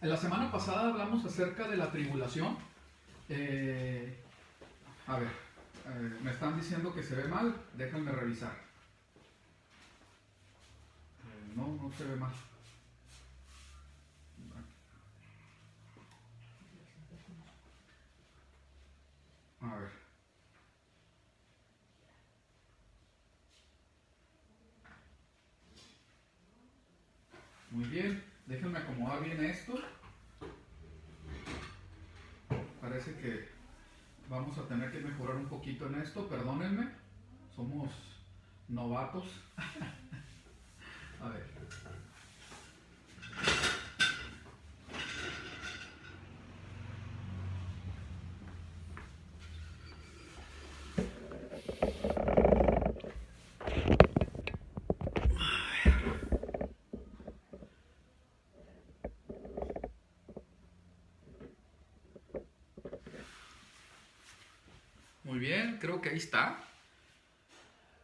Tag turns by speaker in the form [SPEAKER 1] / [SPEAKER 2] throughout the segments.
[SPEAKER 1] En la semana pasada hablamos acerca de la tribulación. Eh, a ver, me están diciendo que se ve mal, déjenme revisar. No, no se ve mal. A ver. Muy bien, déjenme acomodar bien esto. Parece que vamos a tener que mejorar un poquito en esto, perdónenme. Somos novatos. A ver. Muy bien, creo que ahí está.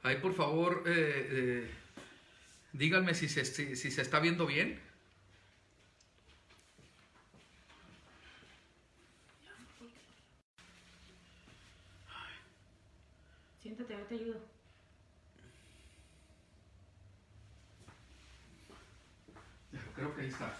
[SPEAKER 1] Ahí por favor, díganme si se está viendo bien.
[SPEAKER 2] Siéntate, ahora te ayudo.
[SPEAKER 1] Creo que ahí está.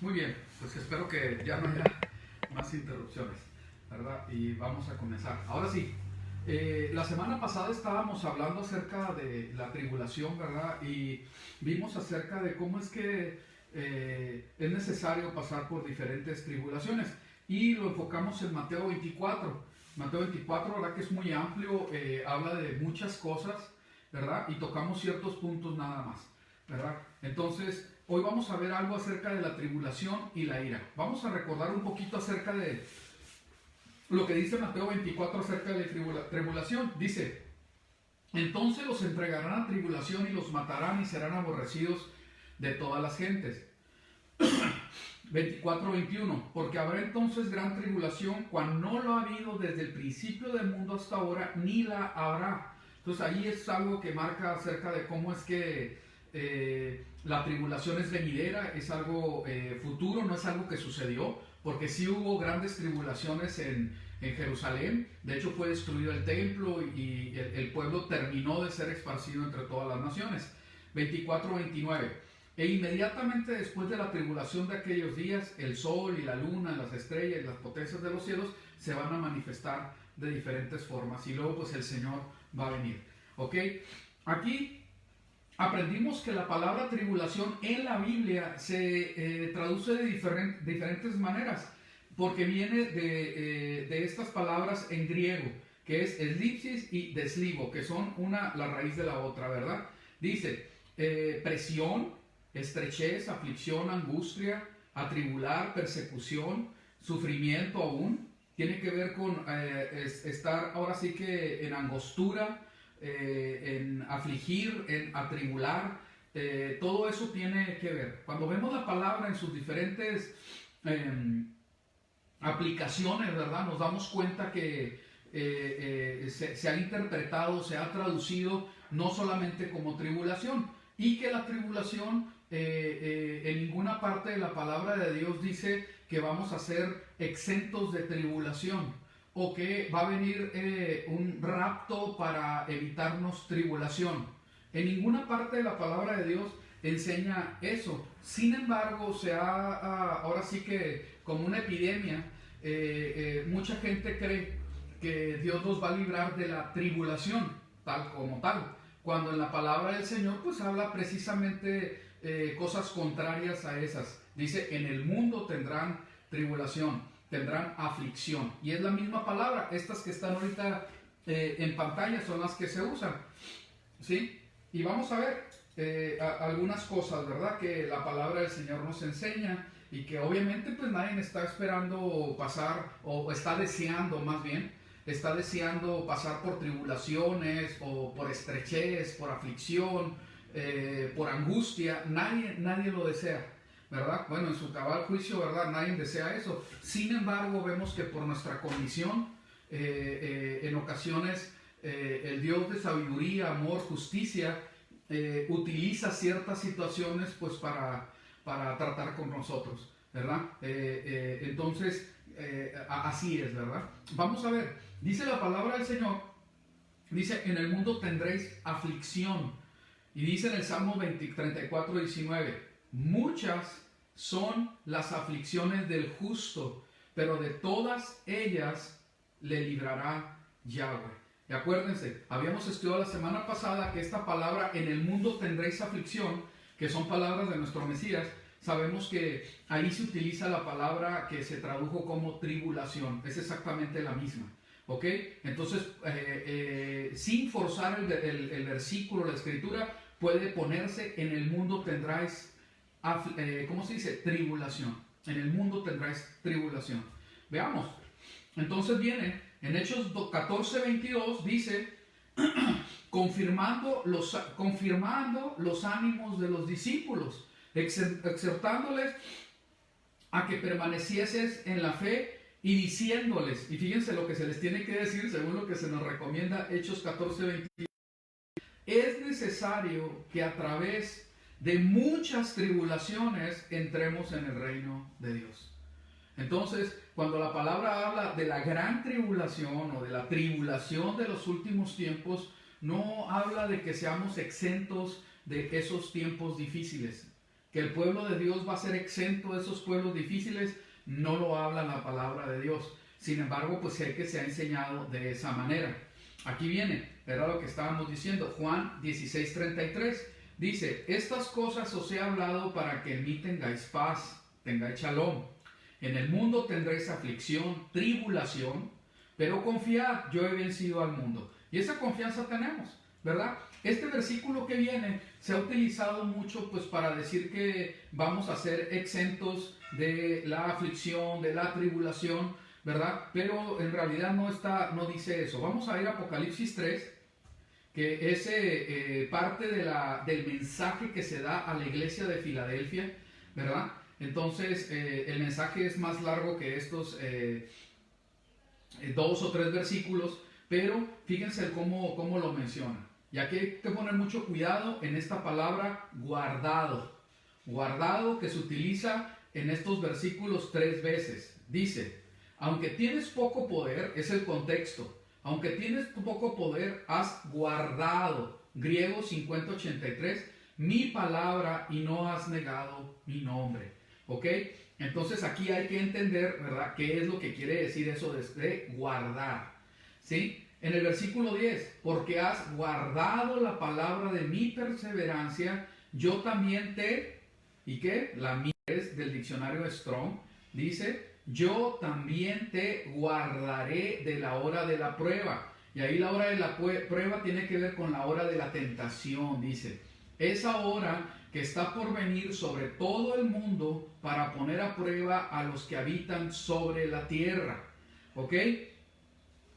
[SPEAKER 1] Muy bien, pues espero que ya no haya más interrupciones, ¿verdad? Y vamos a comenzar. Ahora sí, la semana pasada estábamos hablando acerca de la tribulación, ¿verdad? Y vimos acerca de cómo es que es necesario pasar por diferentes tribulaciones. Y lo enfocamos en Mateo 24. Mateo 24, ¿verdad? Que es muy amplio, habla de muchas cosas, ¿verdad? Y tocamos ciertos puntos nada más, ¿verdad? Entonces, hoy vamos a ver algo acerca de la tribulación y la ira. Vamos a recordar un poquito acerca de lo que dice Mateo 24 acerca de la tribulación. Dice, entonces los entregarán a tribulación y los matarán y serán aborrecidos de todas las gentes. 24-21, porque habrá entonces gran tribulación cuando no lo ha habido desde el principio del mundo hasta ahora, ni la habrá. Entonces ahí es algo que marca acerca de cómo es que la tribulación es venidera, es algo futuro, no es algo que sucedió, porque sí hubo grandes tribulaciones en Jerusalén. De hecho fue destruido el templo y el pueblo terminó de ser esparcido entre todas las naciones. 24-29, e inmediatamente después de la tribulación de aquellos días, el sol y la luna, las estrellas y las potencias de los cielos se van a manifestar de diferentes formas, y luego pues el Señor va a venir. ¿Ok? Aquí aprendimos que la palabra tribulación en la Biblia se traduce de diferentes maneras, porque viene de estas palabras en griego, que es elipsis y deslibo, que son la raíz de la otra, ¿verdad? Dice, presión, estrechez, aflicción, angustia, atribular, persecución, sufrimiento aún. Tiene que ver con estar ahora sí que en angostura, en afligir, en atribular. Todo eso tiene que ver. Cuando vemos la palabra en sus diferentes aplicaciones, ¿verdad? Nos damos cuenta que se ha interpretado, se ha traducido no solamente como tribulación, y que la tribulación en ninguna parte de la palabra de Dios dice que vamos a ser exentos de tribulación, o que va a venir un rapto para evitarnos tribulación. En ninguna parte de la palabra de Dios enseña eso. Sin embargo, ahora sí que como una epidemia, mucha gente cree que Dios nos va a librar de la tribulación, tal como tal, cuando en la palabra del Señor pues habla precisamente cosas contrarias a esas. Dice, en el mundo tendrán tribulación, tendrán aflicción, y es la misma palabra. Estas que están ahorita en pantalla son las que se usan, ¿sí? Y vamos a ver algunas cosas, ¿verdad?, que la palabra del Señor nos enseña, y que obviamente pues nadie está esperando pasar, o está deseando más bien, está deseando pasar por tribulaciones, o por estrechez, por aflicción, por angustia. Nadie lo desea, ¿verdad? Bueno, en su cabal juicio, ¿verdad?, nadie desea eso. Sin embargo, vemos que por nuestra condición, en ocasiones el Dios de sabiduría, amor, justicia, utiliza ciertas situaciones pues para tratar con nosotros, ¿verdad? Entonces, así es, ¿verdad? Vamos a ver, dice la palabra del Señor, dice, en el mundo tendréis aflicción. Y dice en el Salmo 34, 19, muchas son las aflicciones del justo, pero de todas ellas le librará Yahweh. Y acuérdense, habíamos estudiado la semana pasada que esta palabra, en el mundo tendréis aflicción, que son palabras de nuestro Mesías, sabemos que ahí se utiliza la palabra que se tradujo como tribulación, es exactamente la misma. ¿Ok? Entonces, sin forzar el versículo, la escritura, puede ponerse, en el mundo tendráis, ¿cómo se dice? Tribulación. En el mundo tendráis tribulación. Veamos. Entonces viene, en Hechos 14, 22, dice, confirmando los ánimos de los discípulos, exhortándoles a que permanecieses en la fe y diciéndoles, y fíjense lo que se les tiene que decir según lo que se nos recomienda Hechos 14, 22, es necesario que a través de muchas tribulaciones entremos en el reino de Dios. Entonces, cuando la palabra habla de la gran tribulación o de la tribulación de los últimos tiempos, no habla de que seamos exentos de esos tiempos difíciles. Que el pueblo de Dios va a ser exento de esos pueblos difíciles, no lo habla la palabra de Dios. Sin embargo, pues sé que se ha enseñado de esa manera. Aquí viene, era lo que estábamos diciendo, Juan 16:33. Dice, estas cosas os he hablado para que en mí tengáis paz, tengáis shalom. En el mundo tendréis aflicción, tribulación, pero confiad, yo he vencido al mundo. Y esa confianza tenemos, ¿verdad? Este versículo que viene se ha utilizado mucho pues para decir que vamos a ser exentos de la aflicción, de la tribulación, ¿verdad? Pero en realidad no dice eso. Vamos a ir a Apocalipsis 3, que es parte del mensaje que se da a la iglesia de Filadelfia, ¿verdad? Entonces, el mensaje es más largo que estos 2 o 3 versículos, pero fíjense cómo lo menciona. Y aquí hay que poner mucho cuidado en esta palabra guardado. Guardado, que se utiliza en estos versículos 3 veces. Dice, aunque tienes poco poder, es el contexto. Aunque tienes poco poder, has guardado, griego 5083, mi palabra y no has negado mi nombre. ¿Ok? Entonces aquí hay que entender, ¿verdad?, qué es lo que quiere decir eso de guardar. ¿Sí? En el versículo 10, porque has guardado la palabra de mi perseverancia, yo también ¿y qué? La mía es del diccionario Strong, dice, yo también te guardaré de la hora de la prueba. Y ahí la hora de la prueba tiene que ver con la hora de la tentación, dice. Esa hora que está por venir sobre todo el mundo para poner a prueba a los que habitan sobre la tierra. ¿Ok?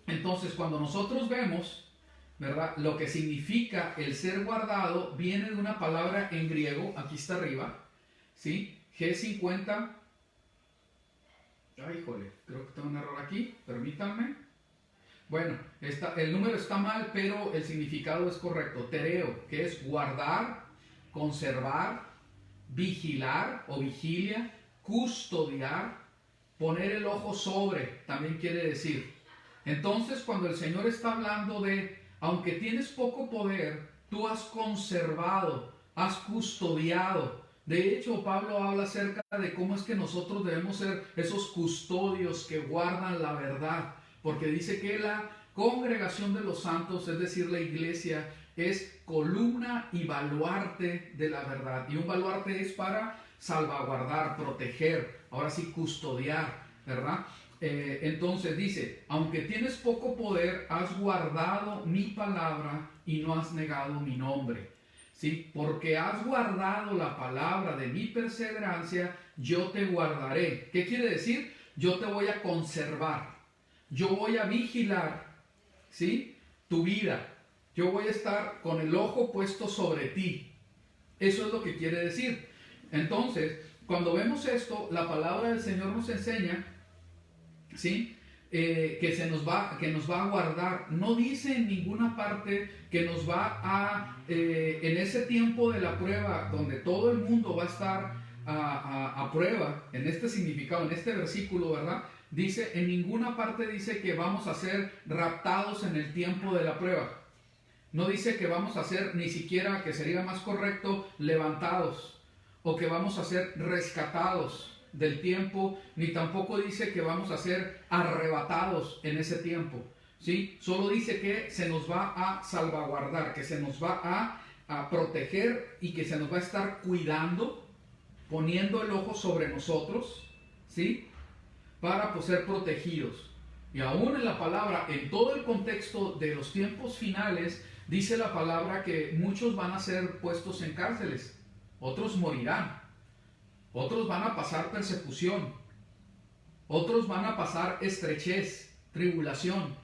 [SPEAKER 1] Entonces, cuando nosotros vemos, ¿verdad?, lo que significa el ser guardado, viene de una palabra en griego, aquí está arriba, ¿sí? G50. Ay, híjole, creo que tengo un error aquí, permítanme. Bueno, el número está mal, pero el significado es correcto. Tereo, que es guardar, conservar, vigilar o vigilia, custodiar, poner el ojo sobre, también quiere decir. Entonces, cuando el Señor está hablando de, aunque tienes poco poder, tú has conservado, has custodiado. De hecho, Pablo habla acerca de cómo es que nosotros debemos ser esos custodios que guardan la verdad, porque dice que la congregación de los santos, es decir, la iglesia, es columna y baluarte de la verdad. Y un baluarte es para salvaguardar, proteger, ahora sí custodiar, ¿verdad? Entonces dice, aunque tienes poco poder, has guardado mi palabra y no has negado mi nombre. ¿Sí? Porque has guardado la palabra de mi perseverancia, yo te guardaré. ¿Qué quiere decir? Yo te voy a conservar. Yo voy a vigilar, ¿sí?, tu vida. Yo voy a estar con el ojo puesto sobre ti. Eso es lo que quiere decir. Entonces, cuando vemos esto, la palabra del Señor nos enseña, ¿sí?, que nos va a guardar. No dice en ninguna parte que nos va a, en ese tiempo de la prueba, donde todo el mundo va a estar a prueba, en este significado, en este versículo, ¿verdad? Dice, en ninguna parte dice que vamos a ser raptados en el tiempo de la prueba. No dice que vamos a ser, ni siquiera, que sería más correcto, levantados, o que vamos a ser rescatados del tiempo, ni tampoco dice que vamos a ser arrebatados en ese tiempo, ¿sí? Solo dice que se nos va a salvaguardar, que se nos va a proteger y que se nos va a estar cuidando, poniendo el ojo sobre nosotros, ¿sí? Para pues, ser protegidos. Y aún en la palabra, en todo el contexto de los tiempos finales, dice la palabra que muchos van a ser puestos en cárceles, otros morirán, otros van a pasar persecución, otros van a pasar estrechez, tribulación.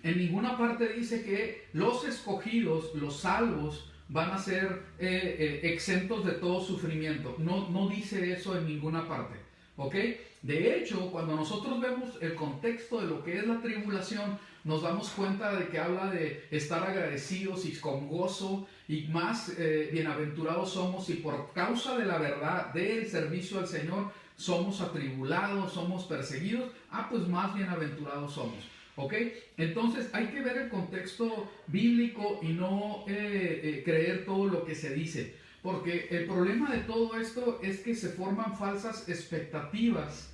[SPEAKER 1] En ninguna parte dice que los escogidos, los salvos, van a ser exentos de todo sufrimiento. No dice eso en ninguna parte, ¿ok? De hecho, cuando nosotros vemos el contexto de lo que es la tribulación, nos damos cuenta de que habla de estar agradecidos y con gozo, y más bienaventurados somos, y por causa de la verdad, del servicio al Señor, somos atribulados, somos perseguidos, pues más bienaventurados somos. ¿Ok? Entonces hay que ver el contexto bíblico y no creer todo lo que se dice, porque el problema de todo esto es que se forman falsas expectativas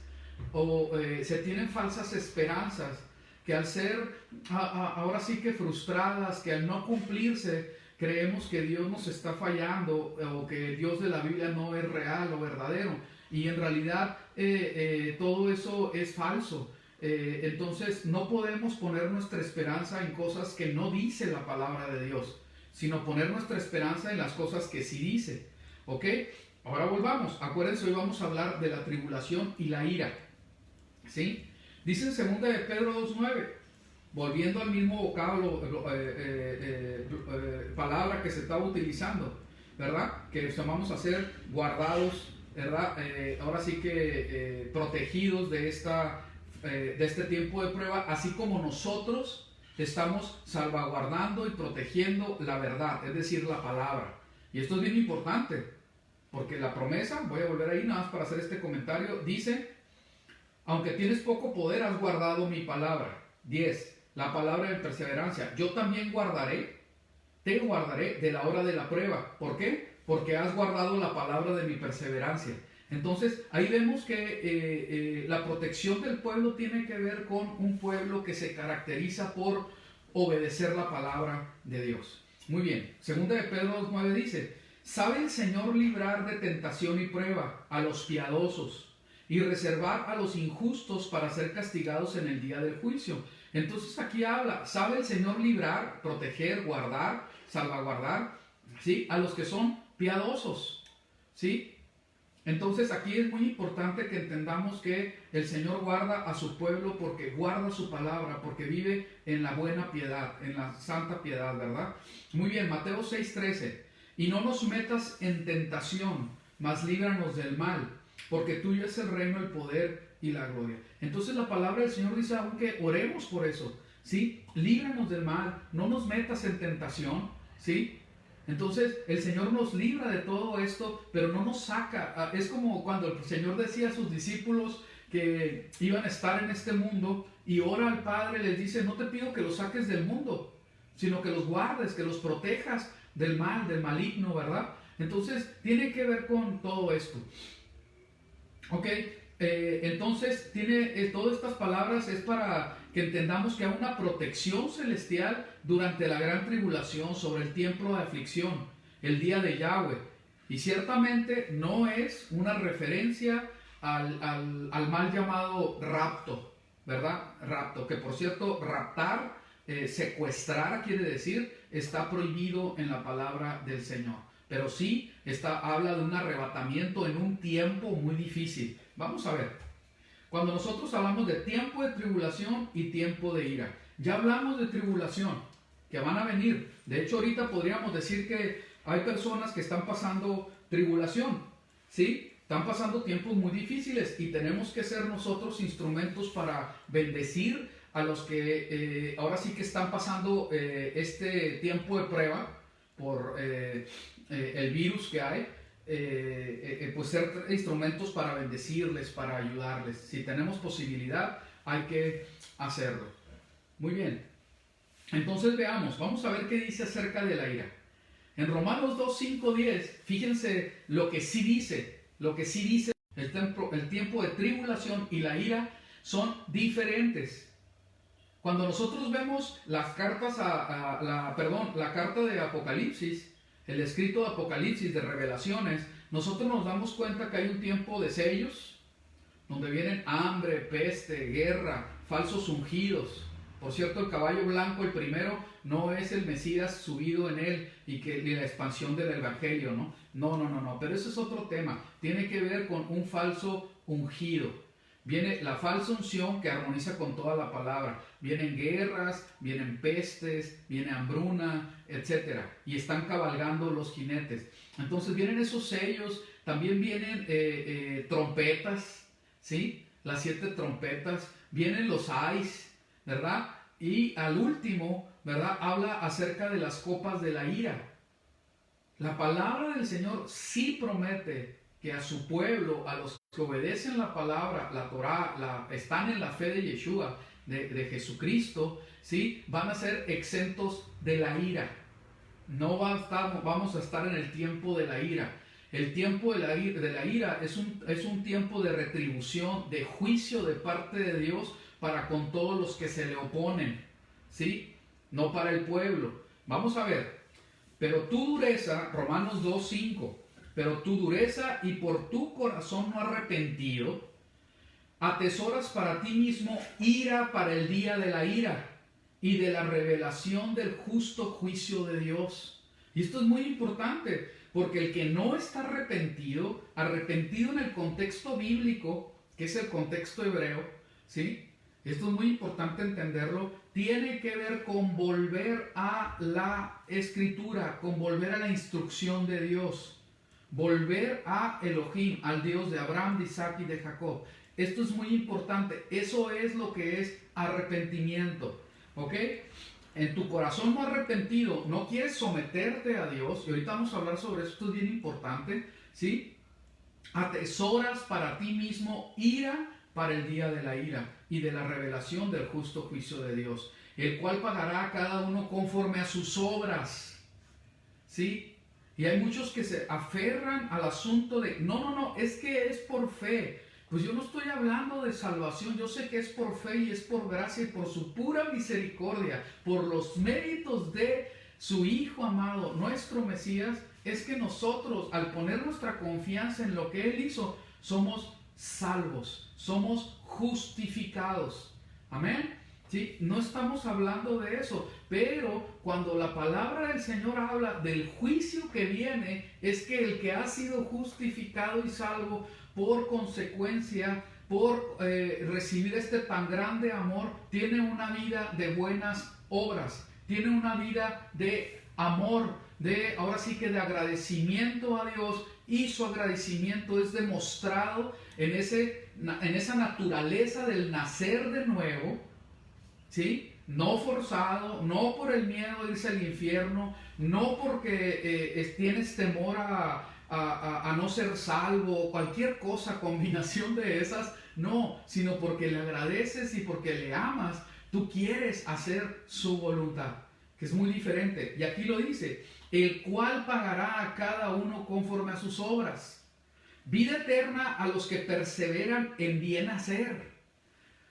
[SPEAKER 1] o se tienen falsas esperanzas que al ser ahora sí que frustradas, que al no cumplirse creemos que Dios nos está fallando o que el Dios de la Biblia no es real o verdadero, y en realidad todo eso es falso. Entonces no podemos poner nuestra esperanza en cosas que no dice la palabra de Dios, sino poner nuestra esperanza en las cosas que sí dice. ¿Ok? Ahora volvamos. Acuérdense, hoy vamos a hablar de la tribulación y la ira. ¿Sí? Dice en 2 de Pedro 2:9, volviendo al mismo vocablo, palabra que se estaba utilizando, ¿verdad? Que vamos a ser guardados, ¿verdad? Ahora sí que protegidos de este tiempo de prueba, así como nosotros estamos salvaguardando y protegiendo la verdad, es decir, la palabra. Y esto es bien importante, porque la promesa, voy a volver ahí nada más para hacer este comentario, dice, aunque tienes poco poder, has guardado mi palabra. 10. La palabra de perseverancia. Yo también te guardaré de la hora de la prueba. ¿Por qué? Porque has guardado la palabra de mi perseverancia. Entonces, ahí vemos que la protección del pueblo tiene que ver con un pueblo que se caracteriza por obedecer la palabra de Dios. Muy bien, 2 de Pedro 2:9 dice, ¿sabe el Señor librar de tentación y prueba a los piadosos y reservar a los injustos para ser castigados en el día del juicio? Entonces aquí habla, ¿sabe el Señor librar, proteger, guardar, salvaguardar, ¿sí? A los que son piadosos, ¿sí? Entonces aquí es muy importante que entendamos que el Señor guarda a su pueblo porque guarda su palabra, porque vive en la buena piedad, en la santa piedad, ¿verdad? Muy bien, Mateo 6:13, y no nos metas en tentación, mas líbranos del mal, porque tuyo es el reino, el poder y la gloria. Entonces la palabra del Señor dice, aunque oremos por eso, ¿sí? Líbranos del mal, no nos metas en tentación, ¿sí? Entonces el Señor nos libra de todo esto, pero no nos saca. Es como cuando el Señor decía a sus discípulos que iban a estar en este mundo y ora al Padre, les dice, no te pido que los saques del mundo, sino que los guardes, que los protejas del mal, del maligno, ¿verdad? Entonces tiene que ver con todo esto. Ok, entonces todas estas palabras es para que entendamos que hay una protección celestial durante la gran tribulación sobre el tiempo de aflicción, el día de Yahweh. Y ciertamente no es una referencia al mal llamado rapto, ¿verdad? Rapto, que por cierto, raptar, secuestrar quiere decir, está prohibido en la palabra del Señor. Pero sí habla de un arrebatamiento en un tiempo muy difícil. Vamos a ver. Cuando nosotros hablamos de tiempo de tribulación y tiempo de ira, ya hablamos de tribulación, que van a venir. De hecho, ahorita podríamos decir que hay personas que están pasando tribulación, ¿sí? Están pasando tiempos muy difíciles y tenemos que ser nosotros instrumentos para bendecir a los que ahora sí que están pasando este tiempo de prueba por el virus que hay. Pues ser instrumentos para bendecirles, para ayudarles. Si tenemos posibilidad, hay que hacerlo. Muy bien. Entonces veamos, vamos a ver qué dice acerca de la ira. En Romanos 2, 5, 10, fíjense lo que sí dice. El tiempo de tribulación y la ira son diferentes. Cuando nosotros vemos las cartas la carta de Apocalipsis, el escrito de Apocalipsis, de revelaciones, nosotros nos damos cuenta que hay un tiempo de sellos, donde vienen hambre, peste, guerra, falsos ungidos. Por cierto, el caballo blanco, el primero, no es el Mesías subido en él y la expansión del evangelio, ¿no? No, pero ese es otro tema. Tiene que ver con un falso ungido. Viene la falsa unción que armoniza con toda la palabra. Vienen guerras, vienen pestes, viene hambruna, etc. Y están cabalgando los jinetes. Entonces vienen esos sellos, también vienen trompetas, ¿sí? Las 7 trompetas, vienen los ais, ¿verdad? Y al último, ¿verdad? Habla acerca de las copas de la ira. La palabra del Señor sí promete que a su pueblo, a los que obedecen la palabra, la Torá, están en la fe de Yeshua, de Jesucristo, ¿sí? Van a ser exentos de la ira. No vamos a estar en el tiempo de la ira. El tiempo de la ira es un tiempo de retribución, de juicio de parte de Dios para con todos los que se le oponen, ¿sí? No para el pueblo. Vamos a ver. Pero tu dureza, Romanos 2:5, pero tu dureza y por tu corazón no arrepentido, atesoras para ti mismo ira para el día de la ira y de la revelación del justo juicio de Dios. Y esto es muy importante, porque el que no está arrepentido en el contexto bíblico, que es el contexto hebreo, ¿sí? Esto es muy importante entenderlo, tiene que ver con volver a la escritura, con volver a la instrucción de Dios, volver a Elohim, al Dios de Abraham, de Isaac y de Jacob. Esto es muy importante, eso es lo que es arrepentimiento, ¿ok? En tu corazón no arrepentido, no quieres someterte a Dios, y ahorita vamos a hablar sobre esto, es bien importante, ¿sí? Atesoras para ti mismo ira para el día de la ira y de la revelación del justo juicio de Dios, el cual pagará a cada uno conforme a sus obras, ¿sí? Y hay muchos que se aferran al asunto de, no, es que es por fe. Pues yo no estoy hablando de salvación, yo sé que es por fe y es por gracia y por su pura misericordia, por los méritos de su Hijo amado, nuestro Mesías, es que nosotros, al poner nuestra confianza en lo que Él hizo, somos salvos, somos justificados. Amén. ¿Sí? No estamos hablando de eso, pero cuando la palabra del Señor habla del juicio que viene, es que el que ha sido justificado y salvo por consecuencia, por recibir este tan grande amor, tiene una vida de buenas obras, tiene una vida de amor, ahora sí que de agradecimiento a Dios, y su agradecimiento es demostrado en esa naturaleza del nacer de nuevo, ¿sí? No forzado, no por el miedo de irse al infierno, no porque tienes temor a no ser salvo, cualquier cosa, combinación de esas, no, sino porque le agradeces y porque le amas, tú quieres hacer su voluntad, que es muy diferente. Y aquí lo dice, el cual pagará a cada uno conforme a sus obras. Vida eterna a los que perseveran en bien hacer.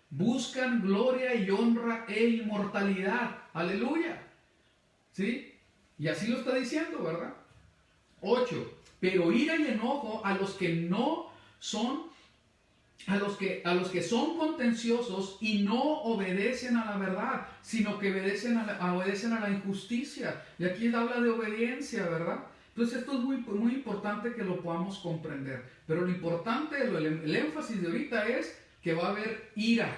[SPEAKER 1] Buscan gloria y honra e inmortalidad. Aleluya. ¿Sí? Y así lo está diciendo, ¿verdad? 8. Pero ira y enojo a los que no son, a los que son contenciosos y no obedecen a la verdad, sino que obedecen a la injusticia. Y aquí habla de obediencia, ¿verdad? Entonces esto es muy, muy importante que lo podamos comprender. Pero lo importante, el énfasis de ahorita es que va a haber ira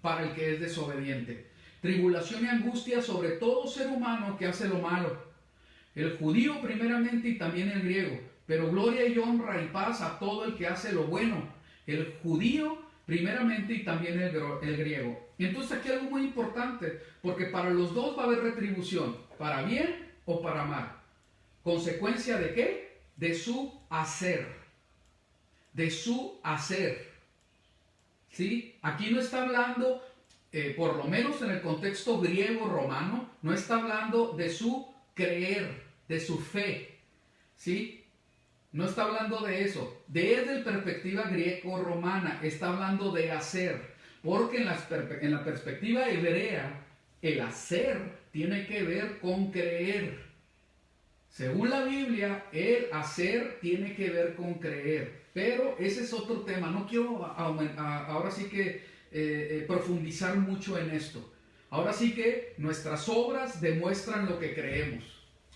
[SPEAKER 1] para el que es desobediente. Tribulación y angustia sobre todo ser humano que hace lo malo. El judío primeramente y también el griego. pero gloria y honra y paz a todo el que hace lo bueno, el judío primeramente y también el griego. Y entonces aquí algo muy importante, porque para los dos va a haber retribución, para bien o para mal. ¿Consecuencia de qué? De su hacer. De su hacer. ¿Sí? Aquí no está hablando, por lo menos en el contexto griego-romano, no está hablando de su creer, de su fe. ¿Sí? No está hablando de eso. Desde la perspectiva griego-romana está hablando de hacer. Porque en la perspectiva hebrea, el hacer tiene que ver con creer. Según la Biblia, el hacer tiene que ver con creer. Pero ese es otro tema. No quiero ahora sí que profundizar mucho en esto. Ahora sí que nuestras obras demuestran lo que creemos.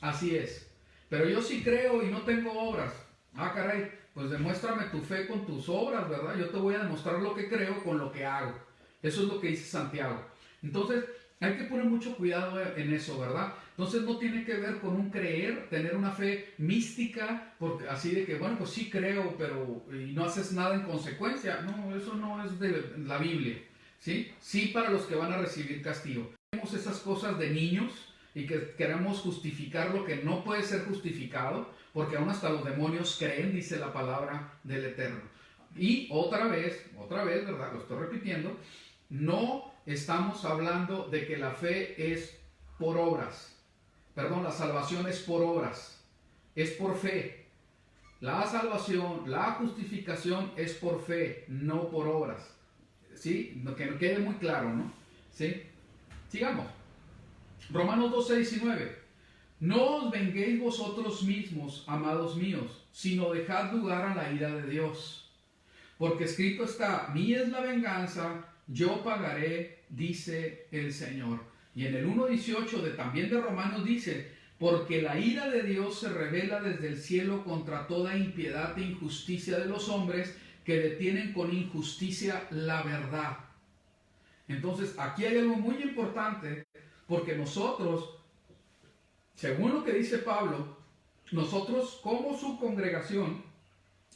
[SPEAKER 1] Así es. Pero yo sí creo y no tengo obras. Ah, caray, pues demuéstrame tu fe con tus obras, ¿verdad? Yo te voy a demostrar lo que creo con lo que hago. Eso es lo que dice Santiago. Entonces, hay que poner mucho cuidado en eso, ¿verdad? Entonces, no tiene que ver con un creer, tener una fe mística, porque así de que, bueno, pues sí creo, pero y no haces nada en consecuencia. No, eso no es de la Biblia, ¿sí? Sí para los que van a recibir castigo. Tenemos esas cosas de niños y que queremos justificar lo que no puede ser justificado, porque aún hasta los demonios creen, dice la palabra del Eterno. Y otra vez, ¿verdad? Lo estoy repitiendo, no estamos hablando de que la fe es por obras. Perdón, la salvación es por obras, es por fe. La salvación, la justificación es por fe, no por obras. ¿Sí? Que quede muy claro, ¿no? ¿Sí? Sigamos. Romanos 12:19. No os venguéis vosotros mismos, amados míos, sino dejad lugar a la ira de Dios. Porque escrito está, mía es la venganza, yo pagaré, dice el Señor. Y en el 1:18 también de Romanos dice, porque la ira de Dios se revela desde el cielo contra toda impiedad e injusticia de los hombres que detienen con injusticia la verdad. Entonces, aquí hay algo muy importante, porque nosotros, según lo que dice Pablo, nosotros como su congregación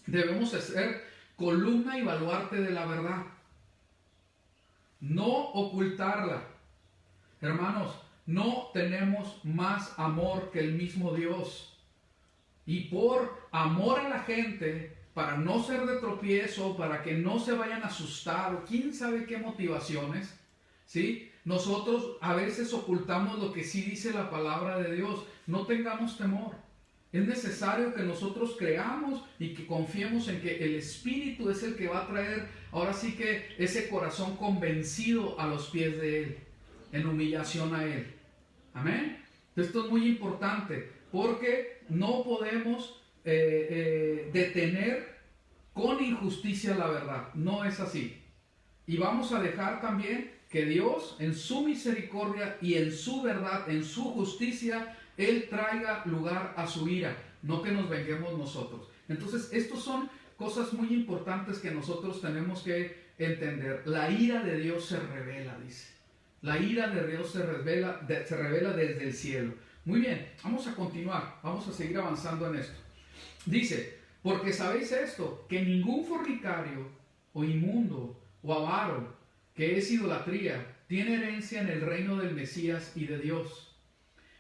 [SPEAKER 1] debemos ser columna y baluarte de la verdad. No ocultarla. Hermanos, no tenemos más amor que el mismo Dios. Y por amor a la gente, para no ser de tropiezo, para que no se vayan a asustar, o quién sabe qué motivaciones, ¿sí? Nosotros a veces ocultamos lo que sí dice la palabra de Dios. No tengamos temor. Es necesario que nosotros creamos y que confiemos en que el Espíritu es el que va a traer, ahora sí que ese corazón convencido a los pies de Él, en humillación a Él. Amén. Esto es muy importante porque no podemos detener con injusticia la verdad. No es así. Y vamos a dejar también que Dios, en su misericordia y en su verdad, en su justicia, Él traiga lugar a su ira, no que nos venguemos nosotros. Entonces, estos son cosas muy importantes que nosotros tenemos que entender. La ira de Dios se revela, dice. La ira de Dios se revela desde el cielo. Muy bien, vamos a continuar, vamos a seguir avanzando en esto. Dice, porque sabéis esto, que ningún fornicario o inmundo o avaro, que es idolatría, tiene herencia en el reino del Mesías y de Dios.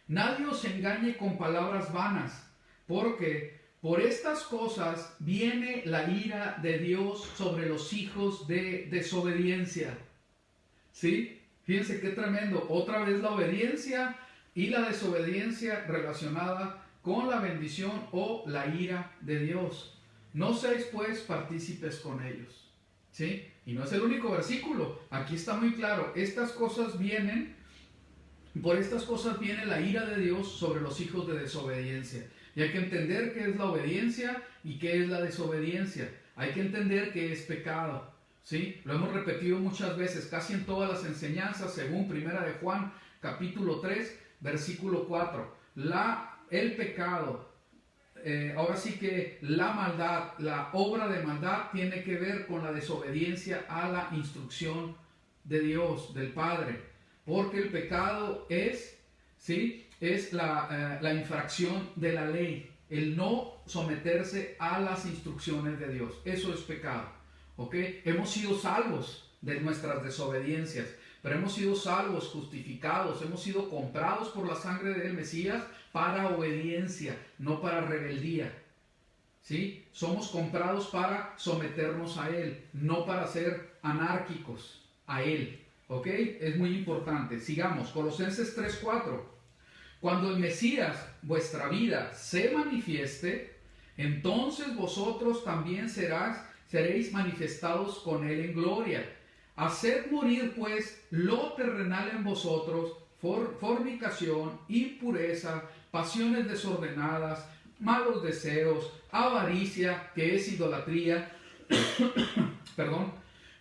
[SPEAKER 1] Nadie os engañe con palabras vanas, porque por estas cosas viene la ira de Dios sobre los hijos de desobediencia. ¿Sí? Fíjense qué tremendo. Otra vez la obediencia y la desobediencia relacionada con la bendición o la ira de Dios. No seáis pues partícipes con ellos. ¿Sí? Y no es el único versículo. Aquí está muy claro. Por estas cosas viene la ira de Dios sobre los hijos de desobediencia. Y hay que entender qué es la obediencia y qué es la desobediencia. Hay que entender qué es pecado. ¿Sí? Lo hemos repetido muchas veces, casi en todas las enseñanzas, según Primera de Juan, capítulo 3, versículo 4. El pecado, ahora sí que la maldad, la obra de maldad tiene que ver con la desobediencia a la instrucción de Dios, del Padre, porque el pecado es, ¿sí? Es la infracción de la ley, el no someterse a las instrucciones de Dios. Eso es pecado. ¿Ok? Hemos sido salvos de nuestras desobediencias, pero hemos sido salvos, justificados, hemos sido comprados por la sangre del Mesías para obediencia, no para rebeldía. ¿Sí? Somos comprados para someternos a Él, no para ser anárquicos a Él. ¿Ok? Es muy importante. Sigamos, Colosenses 3:4. Cuando el Mesías, vuestra vida, se manifieste, entonces vosotros también seréis manifestados con Él en gloria. Haced morir pues lo terrenal en vosotros, fornicación, impureza, pasiones desordenadas, malos deseos, avaricia, que es idolatría, perdón,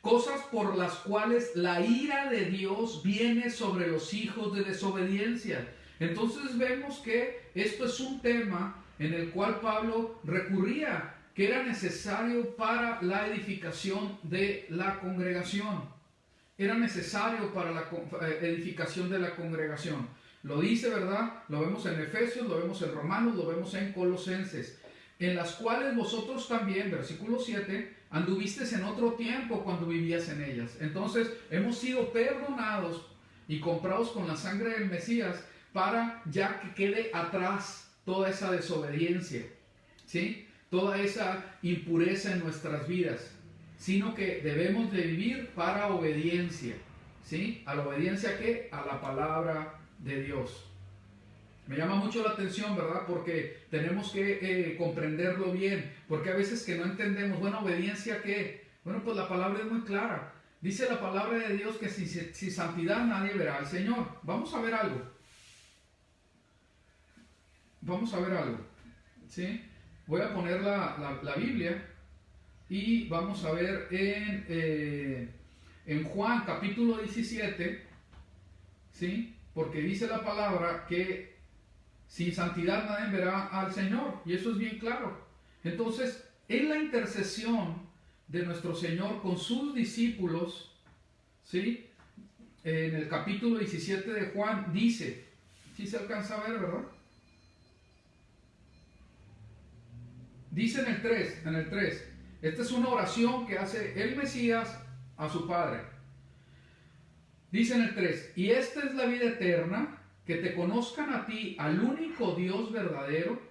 [SPEAKER 1] cosas por las cuales la ira de Dios viene sobre los hijos de desobediencia. Entonces vemos que esto es un tema en el cual Pablo recurría, que era necesario para la edificación de la congregación. Era necesario para la edificación de la congregación. Lo dice, ¿verdad? Lo vemos en Efesios, lo vemos en Romanos, lo vemos en Colosenses. En las cuales vosotros también, versículo 7, anduvisteis en otro tiempo cuando vivías en ellas. Entonces, hemos sido perdonados y comprados con la sangre del Mesías para ya que quede atrás toda esa desobediencia, ¿sí? Toda esa impureza en nuestras vidas, sino que debemos de vivir para obediencia, ¿sí? ¿A la obediencia qué? A la palabra de Dios. Me llama mucho la atención, ¿verdad? Porque tenemos que comprenderlo bien, porque a veces que no entendemos, bueno, ¿obediencia a qué? Bueno, pues la palabra es muy clara. Dice la palabra de Dios que sin santidad nadie verá al Señor. Vamos a ver algo. Vamos a ver algo, ¿sí? Voy a poner la Biblia y vamos a ver en Juan capítulo 17, ¿sí? Porque dice la palabra que sin santidad nadie verá al Señor, y eso es bien claro. Entonces, en la intercesión de nuestro Señor con sus discípulos, ¿sí? En el capítulo 17 de Juan dice, ¿sí se alcanza a ver, verdad? Dice en el 3, esta es una oración que hace el Mesías a su Padre. Dice en el 3, y esta es la vida eterna, que te conozcan a ti, al único Dios verdadero,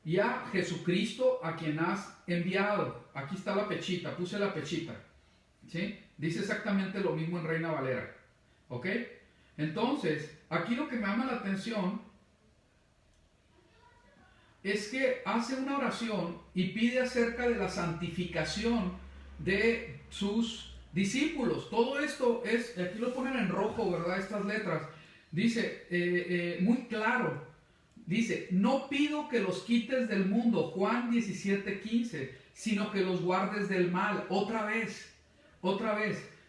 [SPEAKER 1] y a Jesucristo a quien has enviado. Aquí está la pechita, puse la pechita, ¿sí? Dice exactamente lo mismo en Reina Valera, ¿ok? Entonces, aquí lo que me llama la atención es que hace una oración y pide acerca de la santificación de sus discípulos. Todo esto es, aquí lo ponen en rojo, ¿verdad? Estas letras. Dice, muy claro, dice, no pido que los quites del mundo, Juan 17:15, sino que los guardes del mal. Otra vez.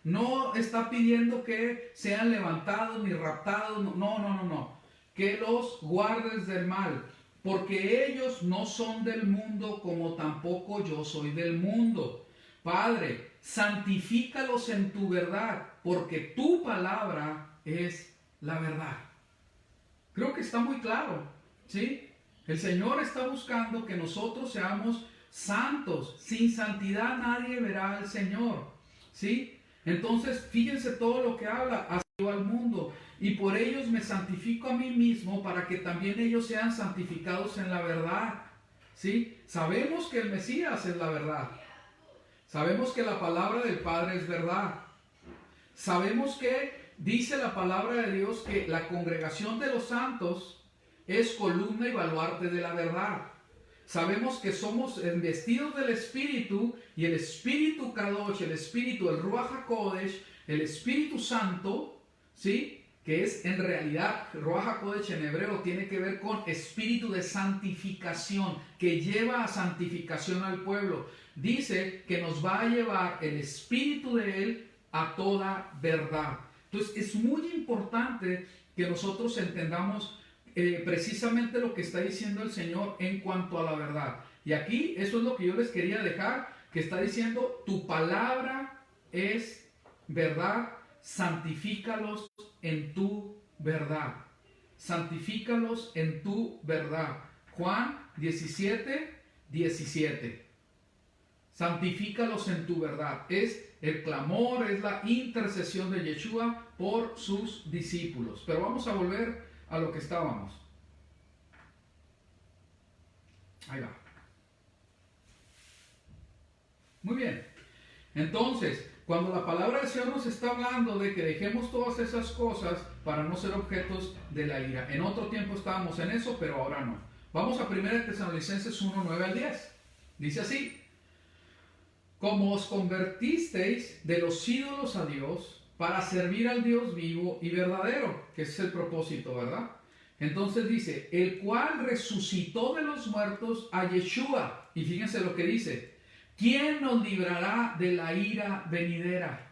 [SPEAKER 1] No está pidiendo que sean levantados ni raptados, no. Que los guardes del mal. Porque ellos no son del mundo como tampoco yo soy del mundo. Padre, santifícalos en tu verdad, porque tu palabra es la verdad. Creo que está muy claro, ¿sí? El Señor está buscando que nosotros seamos santos. Sin santidad nadie verá al Señor, ¿sí? Entonces, fíjense todo lo que habla. Así al mundo, y por ellos me santifico a mí mismo, para que también ellos sean santificados en la verdad, ¿sí? Sabemos que el Mesías es la verdad. Sabemos que la palabra del Padre es verdad. Sabemos que dice la palabra de Dios que la congregación de los santos es columna y baluarte de la verdad. Sabemos que somos investidos del Espíritu, y el Espíritu Kadosh, el Espíritu, el Ruach HaKodesh, el Espíritu Santo, ¿sí? Que es en realidad, Ruach HaKodesh en hebreo tiene que ver con espíritu de santificación, que lleva a santificación al pueblo. Dice que nos va a llevar el espíritu de Él a toda verdad. Entonces es muy importante que nosotros entendamos precisamente lo que está diciendo el Señor en cuanto a la verdad. Y aquí eso es lo que yo les quería dejar, que está diciendo, tu palabra es verdad, santifícalos en tu verdad. Santifícalos en tu verdad. Juan 17, 17. Santifícalos en tu verdad. Es el clamor, es la intercesión de Yeshua por sus discípulos. Pero vamos a volver a lo que estábamos. Ahí va. Muy bien. Entonces, cuando la palabra del Señor nos está hablando de que dejemos todas esas cosas para no ser objetos de la ira. En otro tiempo estábamos en eso, pero ahora no. Vamos a 1 Tesalonicenses 1, 9 al 10. Dice así: como os convertisteis de los ídolos a Dios para servir al Dios vivo y verdadero, que ese es el propósito, ¿verdad? Entonces dice, el cual resucitó de los muertos a Yeshua. Y fíjense lo que dice: ¿quién nos librará de la ira venidera?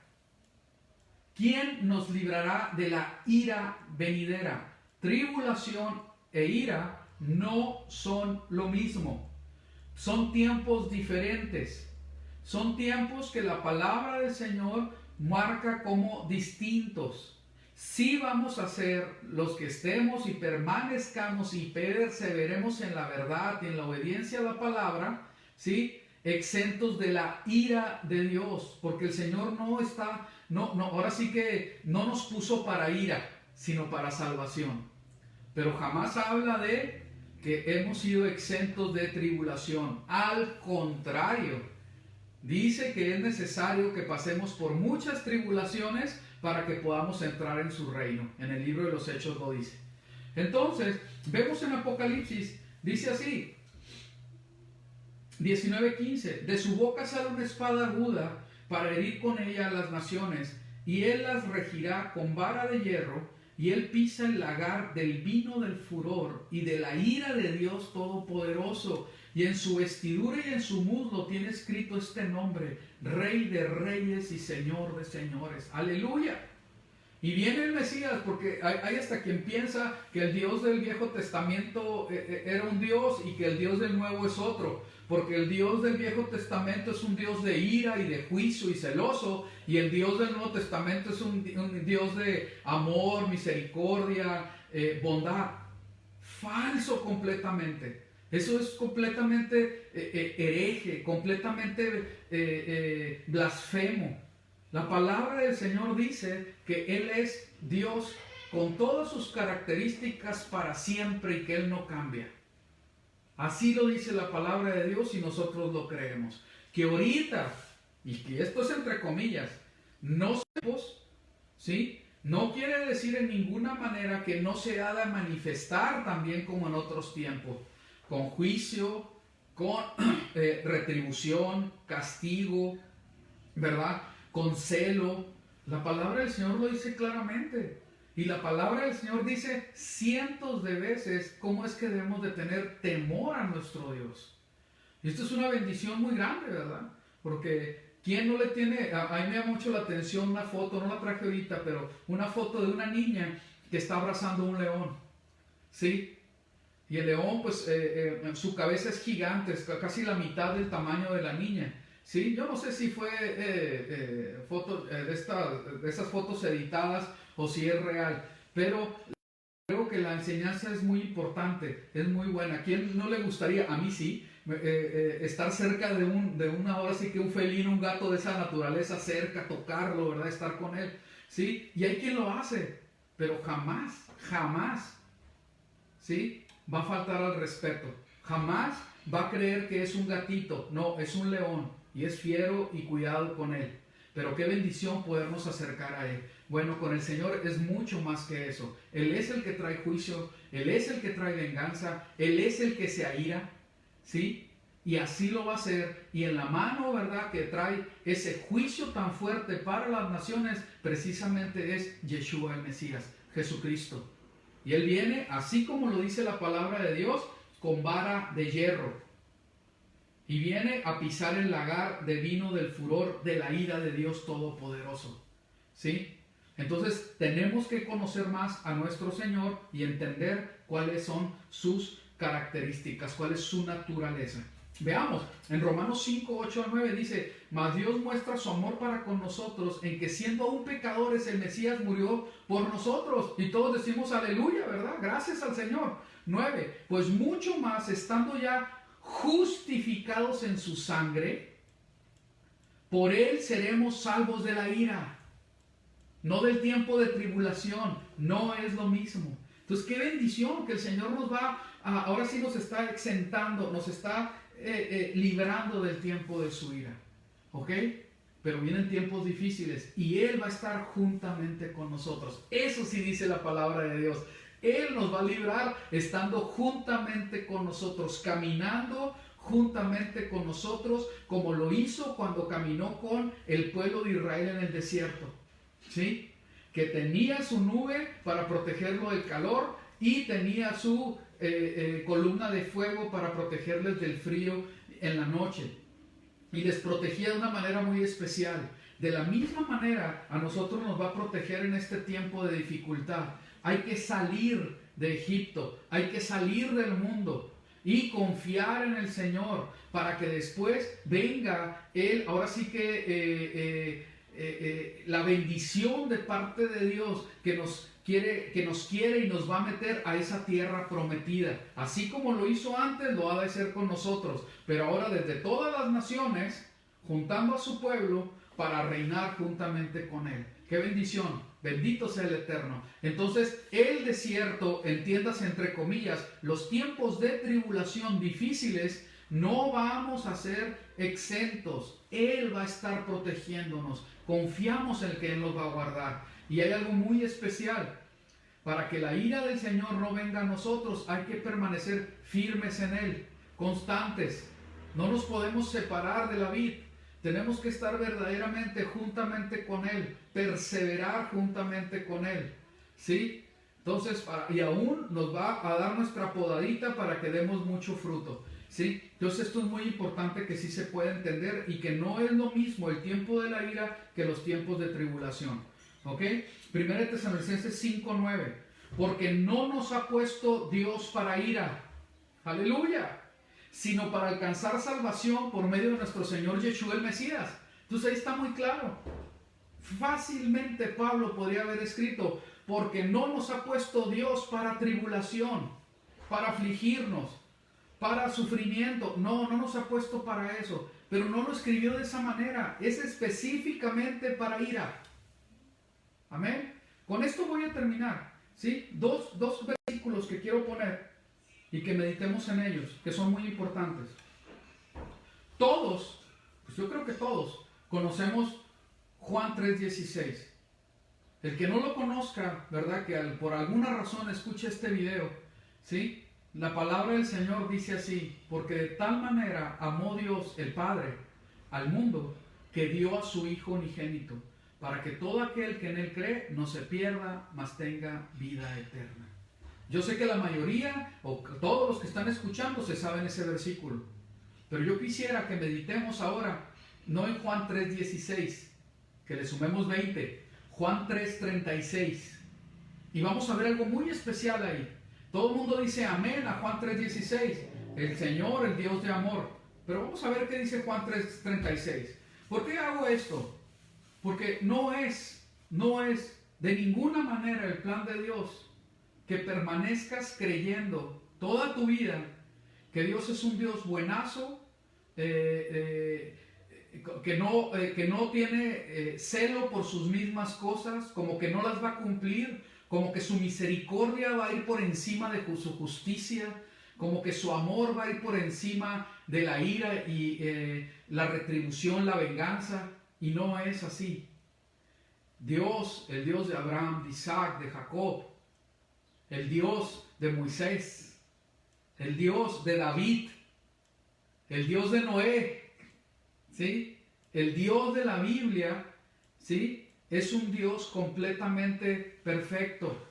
[SPEAKER 1] ¿Quién nos librará de la ira venidera? Tribulación e ira no son lo mismo. Son tiempos diferentes. Son tiempos que la palabra del Señor marca como distintos. Sí vamos a ser los que estemos y permanezcamos y perseveremos en la verdad y en la obediencia a la palabra, ¿sí? Exentos de la ira de Dios, porque el Señor ahora sí que no nos puso para ira, sino para salvación. Pero jamás habla de que hemos sido exentos de tribulación. Al contrario, dice que es necesario que pasemos por muchas tribulaciones para que podamos entrar en su reino. En el libro de los Hechos lo dice. Entonces, vemos en Apocalipsis, dice así, 19:15, de su boca sale una espada aguda para herir con ella a las naciones, y él las regirá con vara de hierro, y él pisa el lagar del vino del furor y de la ira de Dios Todopoderoso. Y en su vestidura y en su muslo tiene escrito este nombre: Rey de Reyes y Señor de Señores. ¡Aleluya! Y viene el Mesías, porque hay hasta quien piensa que el Dios del Viejo Testamento era un Dios y que el Dios del Nuevo es otro. Porque el Dios del Viejo Testamento es un Dios de ira y de juicio y celoso, y el Dios del Nuevo Testamento es un Dios de amor, misericordia, bondad. Falso completamente. Eso es completamente hereje, completamente blasfemo. La palabra del Señor dice que Él es Dios con todas sus características para siempre y que Él no cambia. Así lo dice la palabra de Dios y nosotros lo creemos. Que ahorita, y que esto es entre comillas, no sabemos, ¿sí? No quiere decir en ninguna manera que no se ha de manifestar también como en otros tiempos, con juicio, con retribución, castigo, ¿verdad? Con celo. La palabra del Señor lo dice claramente. Y la palabra del Señor dice cientos de veces cómo es que debemos de tener temor a nuestro Dios. Y esto es una bendición muy grande, ¿verdad? Porque ¿quién no le tiene? A mí me llama mucho la atención una foto, no la traje ahorita, pero una foto de una niña que está abrazando un león, ¿sí? Y el león, pues, su cabeza es gigante, es casi la mitad del tamaño de la niña, ¿sí? Yo no sé si fue foto de esas fotos editadas o si es real, pero creo que la enseñanza es muy importante, es muy buena. ¿A quién no le gustaría? A mí sí, estar cerca de una, ahora sí que un felino, un gato de esa naturaleza, cerca, tocarlo, ¿verdad? Estar con él, ¿sí? Y hay quien lo hace, pero jamás, ¿sí? Va a faltar al respeto. Jamás va a creer que es un gatito. No, es un león y es fiero y cuidado con él. Pero qué bendición podernos acercar a él. Bueno, con el Señor es mucho más que eso. Él es el que trae juicio, Él es el que trae venganza, Él es el que se aira, ¿sí? Y así lo va a hacer. Y en la mano, ¿verdad?, que trae ese juicio tan fuerte para las naciones, precisamente es Yeshua el Mesías, Jesucristo. Y Él viene, así como lo dice la palabra de Dios, con vara de hierro. Y viene a pisar el lagar de vino del furor de la ira de Dios Todopoderoso. ¿Sí? Entonces tenemos que conocer más a nuestro Señor y entender cuáles son sus características, cuál es su naturaleza. Veamos, en Romanos 5, 8 a 9 dice: mas Dios muestra su amor para con nosotros en que siendo aún pecadores el Mesías murió por nosotros. Y todos decimos aleluya, ¿verdad? Gracias al Señor. 9. Pues mucho más, estando ya justificados en su sangre, por él seremos salvos de la ira. No del tiempo de tribulación, no es lo mismo. Entonces, qué bendición que el Señor nos va, ahora sí nos está exentando, nos está librando del tiempo de su ira. ¿Ok? Pero vienen tiempos difíciles y Él va a estar juntamente con nosotros. Eso sí dice la palabra de Dios. Él nos va a librar estando juntamente con nosotros, caminando juntamente con nosotros, como lo hizo cuando caminó con el pueblo de Israel en el desierto. ¿Sí? Que tenía su nube para protegerlo del calor y tenía su columna de fuego para protegerles del frío en la noche. Y les protegía de una manera muy especial. De la misma manera, a nosotros nos va a proteger en este tiempo de dificultad. Hay que salir de Egipto, hay que salir del mundo y confiar en el Señor para que después venga Él, ahora sí que la bendición de parte de Dios que nos quiere y nos va a meter a esa tierra prometida. Así como lo hizo antes, lo ha de hacer con nosotros. Pero ahora desde todas las naciones, juntando a su pueblo para reinar juntamente con Él. ¡Qué bendición! Bendito sea el Eterno. Entonces, el desierto, entiéndase entre comillas, los tiempos de tribulación difíciles, no vamos a ser exentos. Él va a estar protegiéndonos. Confiamos en que Él nos va a guardar. Y hay algo muy especial. Para que la ira del Señor no venga a nosotros, hay que permanecer firmes en Él, constantes. No nos podemos separar de la vid. Tenemos que estar verdaderamente juntamente con Él, perseverar juntamente con Él. ¿Sí? Entonces, y aún nos va a dar nuestra podadita para que demos mucho fruto. ¿Sí? Entonces esto es muy importante que sí se pueda entender y que no es lo mismo el tiempo de la ira que los tiempos de tribulación. ¿Ok? 1 Tesalonicenses 5:9. Porque no nos ha puesto Dios para ira. ¡Aleluya! Sino para alcanzar salvación por medio de nuestro Señor Yeshua el Mesías. Entonces ahí está muy claro. Fácilmente Pablo podría haber escrito, porque no nos ha puesto Dios para tribulación, para afligirnos, para sufrimiento. No nos ha puesto para eso. Pero no lo escribió de esa manera. Es específicamente para ira. Amén. Con esto voy a terminar. ¿Sí? Dos versículos que quiero poner y que meditemos en ellos, que son muy importantes. Todos, pues yo creo que todos, conocemos Juan 3:16. El que no lo conozca, ¿verdad? Que por alguna razón escuche este video, ¿sí? La palabra del Señor dice así: porque de tal manera amó Dios el Padre al mundo, que dio a su Hijo unigénito, para que todo aquel que en Él cree no se pierda, mas tenga vida eterna. Yo sé que la mayoría, o todos los que están escuchando, se saben ese versículo. Pero yo quisiera que meditemos ahora, no en Juan 3:16, que le sumemos 20, Juan 3:36. Y vamos a ver algo muy especial ahí. Todo el mundo dice amén a Juan 3:16, el Señor, el Dios de amor. Pero vamos a ver qué dice Juan 3:36. ¿Por qué hago esto? Porque no es de ninguna manera el plan de Dios que permanezcas creyendo toda tu vida que Dios es un Dios buenazo, que no tiene celo por sus mismas cosas, como que no las va a cumplir, como que su misericordia va a ir por encima de su justicia, como que su amor va a ir por encima de la ira y la retribución, la venganza. Y no es así. Dios, el Dios de Abraham, de Isaac, de Jacob, el Dios de Moisés, el Dios de David, el Dios de Noé, ¿sí? El Dios de la Biblia, ¿sí? Es un Dios completamente perfecto.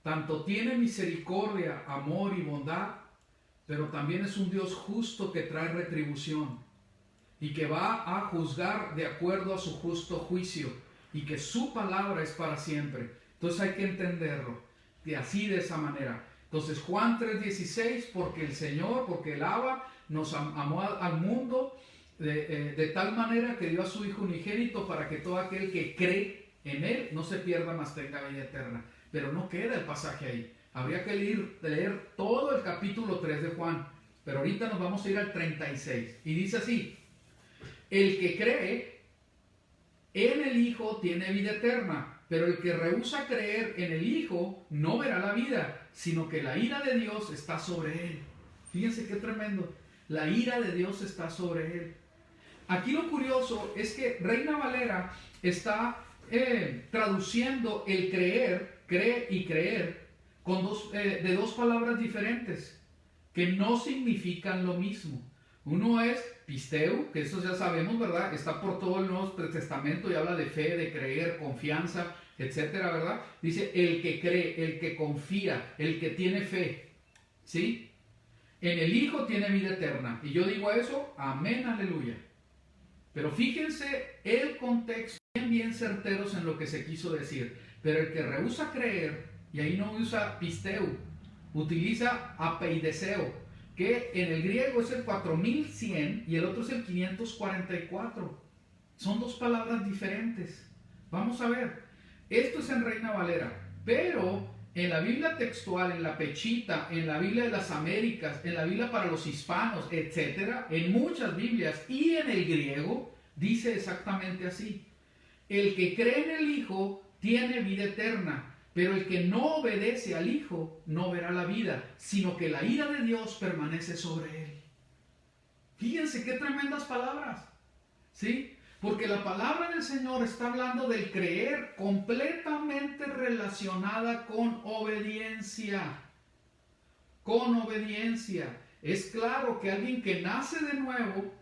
[SPEAKER 1] Tanto tiene misericordia, amor y bondad, pero también es un Dios justo que trae retribución y que va a juzgar de acuerdo a su justo juicio y que su palabra es para siempre. Entonces hay que entenderlo de así, de esa manera. Entonces Juan 3:16, porque el Señor, porque el Abba nos amó al mundo de tal manera que dio a su Hijo unigénito para que todo aquel que cree en Él no se pierda, mas tenga vida eterna. Pero no queda el pasaje ahí. Habría que leer todo el capítulo 3 de Juan, pero ahorita nos vamos a ir al 36. Y dice así: el que cree en el Hijo tiene vida eterna, pero el que rehúsa creer en el Hijo no verá la vida, sino que la ira de Dios está sobre él. Fíjense qué tremendo. La ira de Dios está sobre él. Aquí lo curioso es que Reina Valera está traduciendo el creer, cree y creer, con de dos palabras diferentes, que no significan lo mismo. Uno es pisteu, que eso ya sabemos, ¿verdad? Está por todo el Nuevo Testamento y habla de fe, de creer, confianza, etcétera, ¿verdad? Dice el que cree, el que confía, el que tiene fe, ¿sí? En el Hijo tiene vida eterna. Y yo digo eso, amén, aleluya. Pero fíjense el contexto, bien certeros en lo que se quiso decir. Pero el que rehúsa creer, y ahí no usa pisteu, utiliza apeideseo, que en el griego es el 4100 y el otro es el 544. Son dos palabras diferentes. Vamos a ver. Esto es en Reina Valera, pero en la Biblia textual, en la Pechita, en la Biblia de las Américas, en la Biblia para los hispanos, etcétera, en muchas Biblias y en el griego, dice exactamente así: el que cree en el Hijo tiene vida eterna, pero el que no obedece al Hijo no verá la vida, sino que la ira de Dios permanece sobre él. Fíjense qué tremendas palabras, ¿sí? Porque la palabra del Señor está hablando del creer completamente relacionada con obediencia. Con obediencia. Es claro que alguien que nace de nuevo,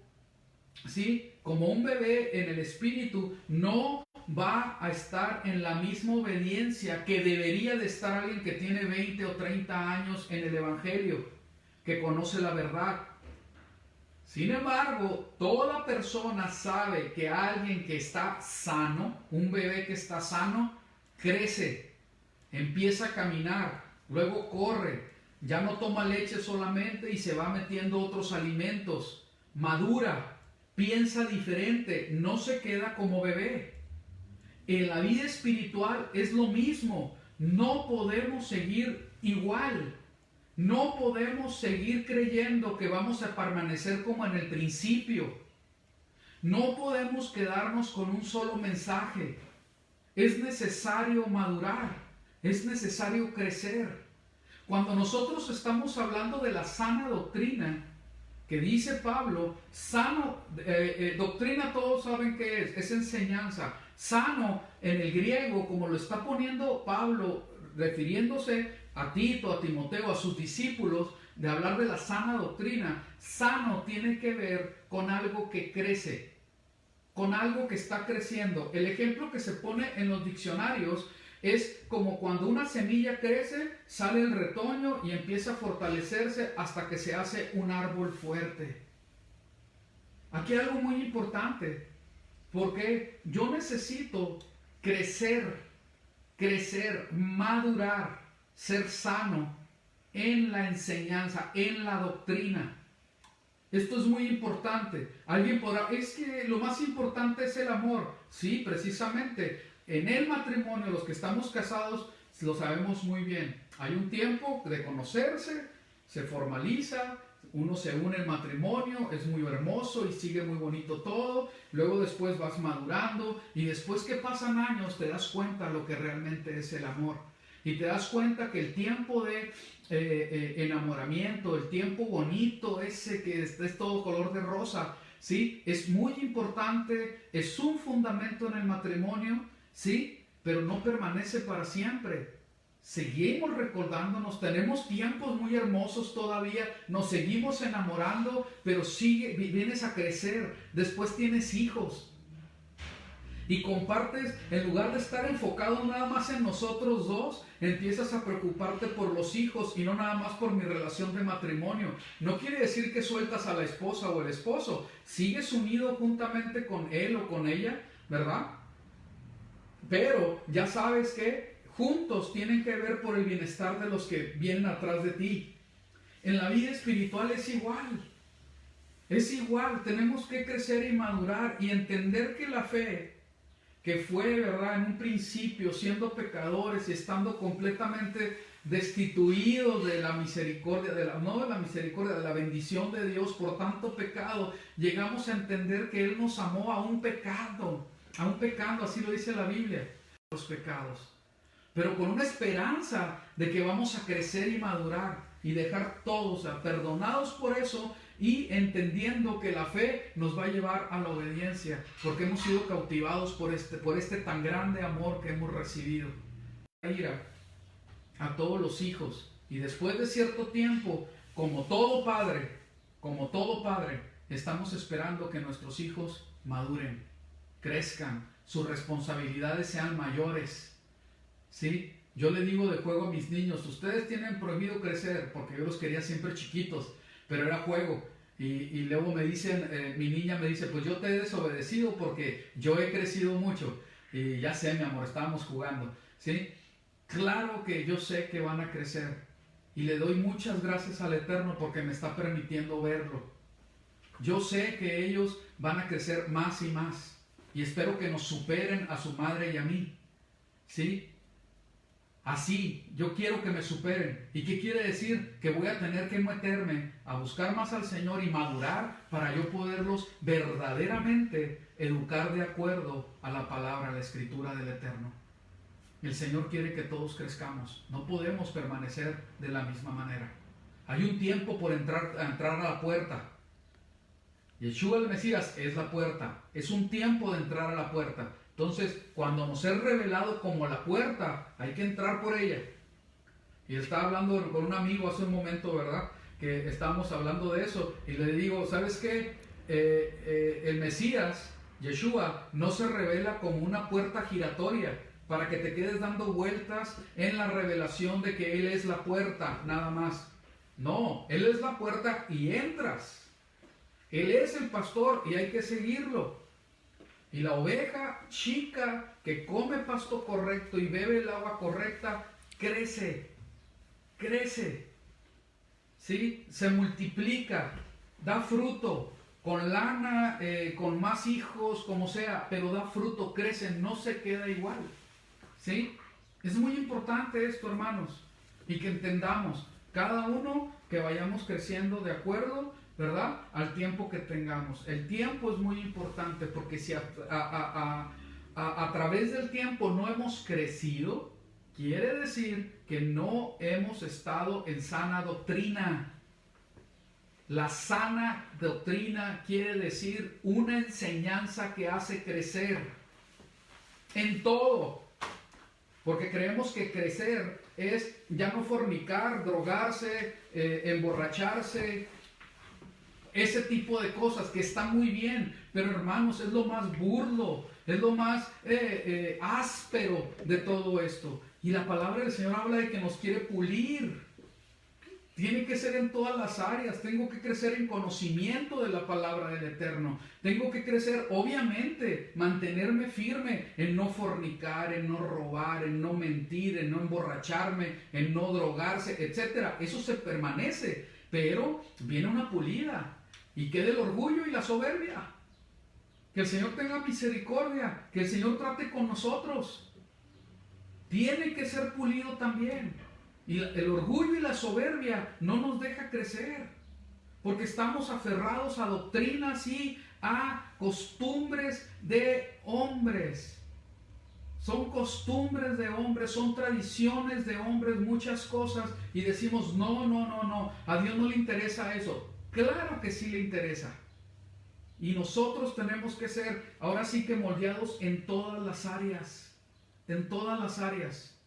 [SPEAKER 1] ¿sí?, como un bebé en el espíritu, no va a estar en la misma obediencia que debería de estar alguien que tiene 20 o 30 años en el Evangelio, que conoce la verdad. Sin embargo, toda persona sabe que alguien que está sano, un bebé que está sano, crece, empieza a caminar, luego corre, ya no toma leche solamente y se va metiendo otros alimentos, madura, piensa diferente, no se queda como bebé. En la vida espiritual es lo mismo, no podemos seguir igual. No podemos seguir creyendo que vamos a permanecer como en el principio. No podemos quedarnos con un solo mensaje. Es necesario madurar. Es necesario crecer. Cuando nosotros estamos hablando de la sana doctrina, que dice Pablo, doctrina todos saben qué es enseñanza. Sano en el griego, como lo está poniendo Pablo, refiriéndose a Tito, a Timoteo, a sus discípulos, de hablar de la sana doctrina. Sano tiene que ver con algo que crece, con algo que está creciendo. El ejemplo que se pone en los diccionarios es como cuando una semilla crece, sale el retoño y empieza a fortalecerse hasta que se hace un árbol fuerte. Aquí hay algo muy importante, porque yo necesito crecer, madurar, ser sano en la enseñanza, en la doctrina. Esto es muy importante. Alguien podrá, es que lo más importante es el amor. Sí, precisamente. En el matrimonio, los que estamos casados, lo sabemos muy bien. Hay un tiempo de conocerse, se formaliza, uno se une en matrimonio, es muy hermoso y sigue muy bonito todo. Luego después vas madurando y después que pasan años te das cuenta lo que realmente es el amor. Y te das cuenta que el tiempo de enamoramiento, el tiempo bonito, ese que es todo color de rosa, ¿sí?, es muy importante, es un fundamento en el matrimonio, ¿sí?, pero no permanece para siempre. Seguimos recordándonos, tenemos tiempos muy hermosos todavía, nos seguimos enamorando, pero vienes a crecer, después tienes hijos. Y compartes, en lugar de estar enfocado nada más en nosotros dos, empiezas a preocuparte por los hijos y no nada más por mi relación de matrimonio. No quiere decir que sueltas a la esposa o el esposo, sigues unido juntamente con él o con ella, ¿verdad? Pero ya sabes que juntos tienen que ver por el bienestar de los que vienen atrás de ti. En la vida espiritual es igual. Es igual, tenemos que crecer y madurar y entender que la fe, que fue, ¿verdad?, en un principio siendo pecadores y estando completamente destituidos de la misericordia, no de la misericordia, de la bendición de Dios por tanto pecado, llegamos a entender que Él nos amó a un pecado, así lo dice la Biblia, los pecados, pero con una esperanza de que vamos a crecer y madurar y dejar todos perdonados por eso y entendiendo que la fe nos va a llevar a la obediencia, porque hemos sido cautivados por este tan grande amor que hemos recibido. Ira a todos los hijos, y después de cierto tiempo, como todo padre, estamos esperando que nuestros hijos maduren, crezcan, sus responsabilidades sean mayores, ¿sí? Yo le digo de juego a mis niños, ustedes tienen prohibido crecer, porque yo los quería siempre chiquitos, pero era juego. Y luego me dicen, mi niña me dice, pues yo te he desobedecido porque yo he crecido mucho. Y ya sé, mi amor, estábamos jugando, ¿sí? Claro que yo sé que van a crecer. Y le doy muchas gracias al Eterno porque me está permitiendo verlo. Yo sé que ellos van a crecer más y más. Y espero que nos superen a su madre y a mí, ¿sí? Así, yo quiero que me superen. ¿Y qué quiere decir? Que voy a tener que meterme a buscar más al Señor y madurar para yo poderlos verdaderamente educar de acuerdo a la palabra, a la escritura del Eterno. El Señor quiere que todos crezcamos. No podemos permanecer de la misma manera. Hay un tiempo por entrar a la puerta. Yeshua el Mesías es la puerta. Es un tiempo de entrar a la puerta. Entonces, cuando nos es revelado como la puerta, hay que entrar por ella. Y estaba hablando con un amigo hace un momento, ¿verdad? Que estábamos hablando de eso. Y le digo, ¿sabes qué? El Mesías, Yeshua, no se revela como una puerta giratoria para que te quedes dando vueltas en la revelación de que Él es la puerta, nada más. No, Él es la puerta y entras. Él es el pastor y hay que seguirlo. Y la oveja chica que come pasto correcto y bebe el agua correcta, crece, ¿sí? Se multiplica, da fruto, con lana, con más hijos, como sea, pero da fruto, crece, no se queda igual, ¿sí? Es muy importante esto, hermanos, y que entendamos, cada uno que vayamos creciendo de acuerdo, ¿verdad? Al tiempo que tengamos. El tiempo es muy importante porque si a través del tiempo no hemos crecido, quiere decir que no hemos estado en sana doctrina. La sana doctrina quiere decir una enseñanza que hace crecer en todo. Porque creemos que crecer es ya no fornicar, drogarse, emborracharse, ese tipo de cosas que está muy bien, pero hermanos, es lo más burdo, es lo más áspero de todo esto. Y la palabra del Señor habla de que nos quiere pulir. Tiene que ser en todas las áreas. Tengo que crecer en conocimiento de la palabra del Eterno. Tengo que crecer, obviamente, mantenerme firme en no fornicar, en no robar, en no mentir, en no emborracharme, en no drogarse, etc. Eso se permanece, pero viene una pulida. Y quede el orgullo y la soberbia. Que el Señor tenga misericordia. Que el Señor trate con nosotros. Tiene que ser pulido también. Y el orgullo y la soberbia no nos deja crecer. Porque estamos aferrados a doctrinas y a costumbres de hombres. Son costumbres de hombres, son tradiciones de hombres, muchas cosas. Y decimos, no. A Dios no le interesa eso. Claro que sí le interesa. Y nosotros tenemos que ser, ahora sí que moldeados en todas las áreas. En todas las áreas.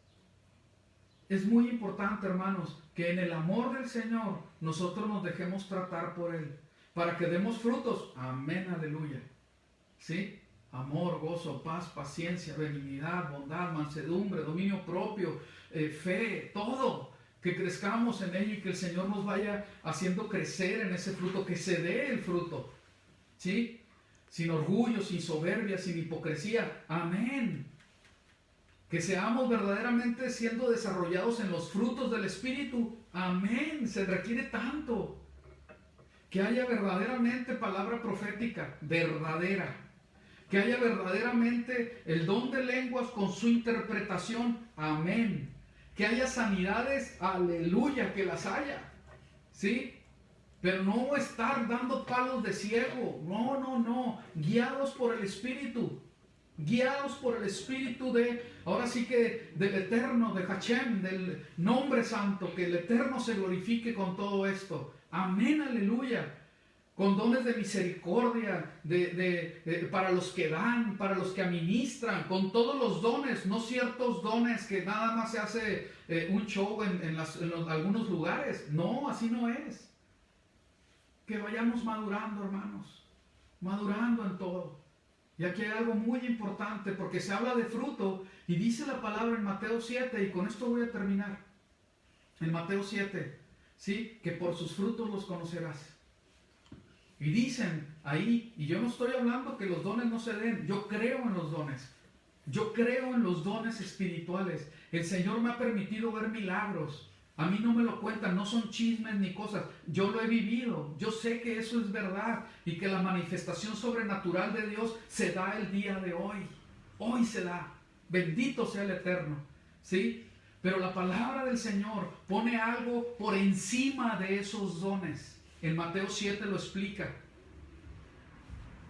[SPEAKER 1] Es muy importante, hermanos, que en el amor del Señor nosotros nos dejemos tratar por Él. Para que demos frutos. Amén, aleluya. ¿Sí? Amor, gozo, paz, paciencia, benignidad, bondad, mansedumbre, dominio propio, fe, todo. Que crezcamos en ello y que el Señor nos vaya haciendo crecer en ese fruto, que se dé el fruto, ¿sí? Sin orgullo, sin soberbia, sin hipocresía. Amén. Que seamos verdaderamente siendo desarrollados en los frutos del Espíritu. Amén. Se requiere tanto. Que haya verdaderamente palabra profética, verdadera. Que haya verdaderamente el don de lenguas con su interpretación. Amén. Que haya sanidades, aleluya, que las haya, ¿sí? Pero no estar dando palos de ciego, no, guiados por el Espíritu. Guiados por el Espíritu ahora sí que del Eterno, de Hashem, del nombre santo, que el Eterno se glorifique con todo esto. Amén, aleluya. Con dones de misericordia, para los que dan, para los que administran, con todos los dones, no ciertos dones que nada más se hace un show en algunos lugares. No, así no es. Que vayamos madurando, hermanos, madurando en todo. Y aquí hay algo muy importante, porque se habla de fruto, y dice la palabra en Mateo 7, y con esto voy a terminar. En Mateo 7, ¿sí? Que por sus frutos los conocerás. Y dicen ahí, y yo no estoy hablando que los dones no se den, yo creo en los dones. Yo creo en los dones espirituales. El Señor me ha permitido ver milagros. A mí no me lo cuentan, no son chismes ni cosas. Yo lo he vivido. Yo sé que eso es verdad y que la manifestación sobrenatural de Dios se da el día de hoy. Hoy se da. Bendito sea el Eterno. ¿Sí? Pero la palabra del Señor pone algo por encima de esos dones. En Mateo 7 lo explica.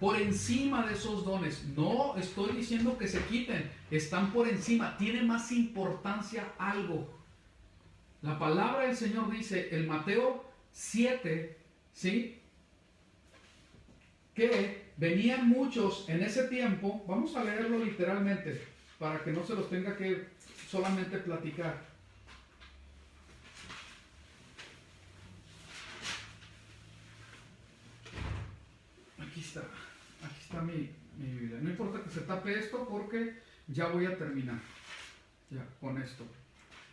[SPEAKER 1] Por encima de esos dones. No estoy diciendo que se quiten. Están por encima. Tiene más importancia algo. La palabra del Señor dice en Mateo 7, ¿sí? Que venían muchos en ese tiempo. Vamos a leerlo literalmente para que no se los tenga que solamente platicar. Aquí está mi Biblia. No importa que se tape esto porque ya voy a terminar. Ya, con esto.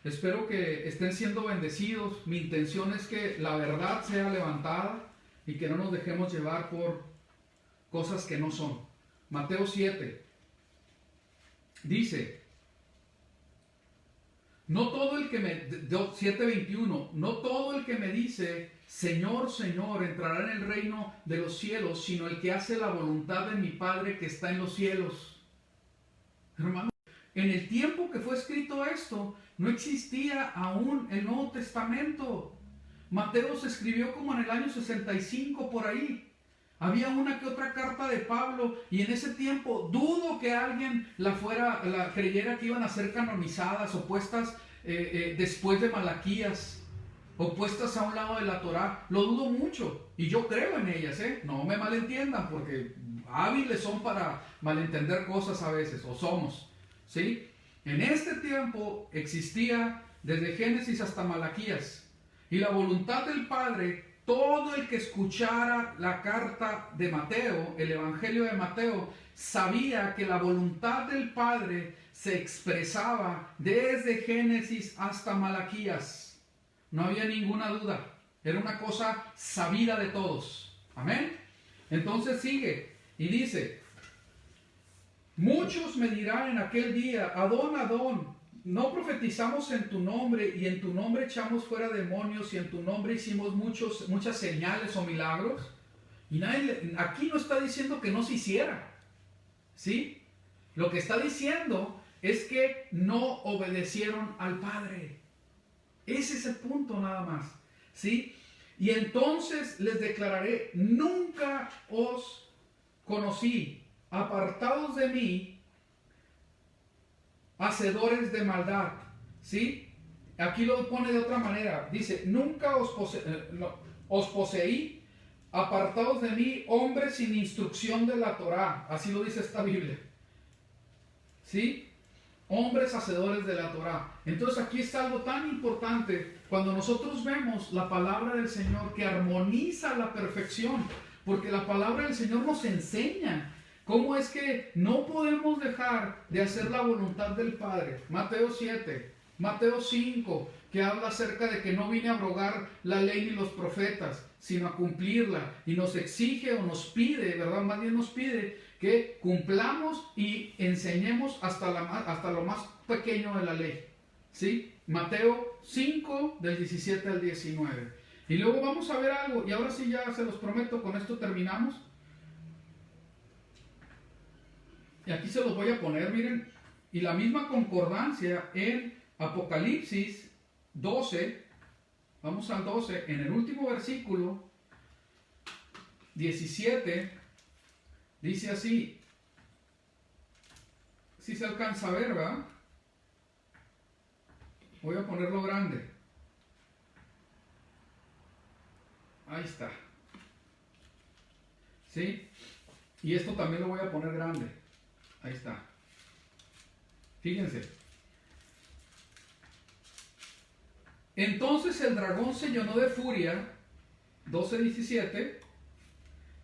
[SPEAKER 1] Espero que estén siendo bendecidos. Mi intención es que la verdad sea levantada y que no nos dejemos llevar por cosas que no son. Mateo 7 dice, no todo el que me, 7:21, no todo el que me dice, Señor, Señor, entrará en el reino de los cielos, sino el que hace la voluntad de mi Padre que está en los cielos. Hermano, en el tiempo que fue escrito esto, no existía aún el Nuevo Testamento. Mateo se escribió como en el año 65 por ahí. Había una que otra carta de Pablo y en ese tiempo dudo que alguien la creyera que iban a ser canonizadas o puestas después de Malaquías o puestas a un lado de la Torá. Lo dudo mucho y yo creo en ellas, no me malentiendan porque hábiles son para malentender cosas a veces, o somos, ¿sí? En este tiempo existía desde Génesis hasta Malaquías y la voluntad del Padre, todo el que escuchara la carta de Mateo, el Evangelio de Mateo, sabía que la voluntad del Padre se expresaba desde Génesis hasta Malaquías. No había ninguna duda, era una cosa sabida de todos. Amén. Entonces sigue y dice, muchos me dirán en aquel día, Adón, Adón, no profetizamos en tu nombre y en tu nombre echamos fuera demonios y en tu nombre hicimos muchas señales o milagros. Y aquí no está diciendo que no se hiciera, ¿sí? Lo que está diciendo es que no obedecieron al Padre. Ese es el punto nada más, ¿sí? Y entonces les declararé, nunca os conocí. Apartados de mí, hacedores de maldad. ¿Sí? Aquí lo pone de otra manera. Dice, nunca os poseí, apartados de mí, hombres sin instrucción de la Torá. Así lo dice esta Biblia. ¿Sí? Hombres hacedores de la Torá. Entonces aquí está algo tan importante. Cuando nosotros vemos la palabra del Señor que armoniza a la perfección, porque la palabra del Señor nos enseña cómo es que no podemos dejar de hacer la voluntad del Padre. Mateo 7, Mateo 5, que habla acerca de que no vine a abrogar la ley ni los profetas, sino a cumplirla. Y nos exige o nos pide, ¿verdad? Más bien nos pide que cumplamos y enseñemos hasta lo más pequeño de la ley. ¿Sí? Mateo 5, del 17 al 19. Y luego vamos a ver algo, y ahora sí ya se los prometo, con esto terminamos. Y aquí se los voy a poner, miren, y la misma concordancia en Apocalipsis 12, vamos al 12, en el último versículo, 17, dice así, si se alcanza a ver, ¿verdad? Voy a ponerlo grande. Ahí está. ¿Sí? Y esto también lo voy a poner grande. Ahí está. Fíjense. Entonces el dragón se llenó de furia. 12:17.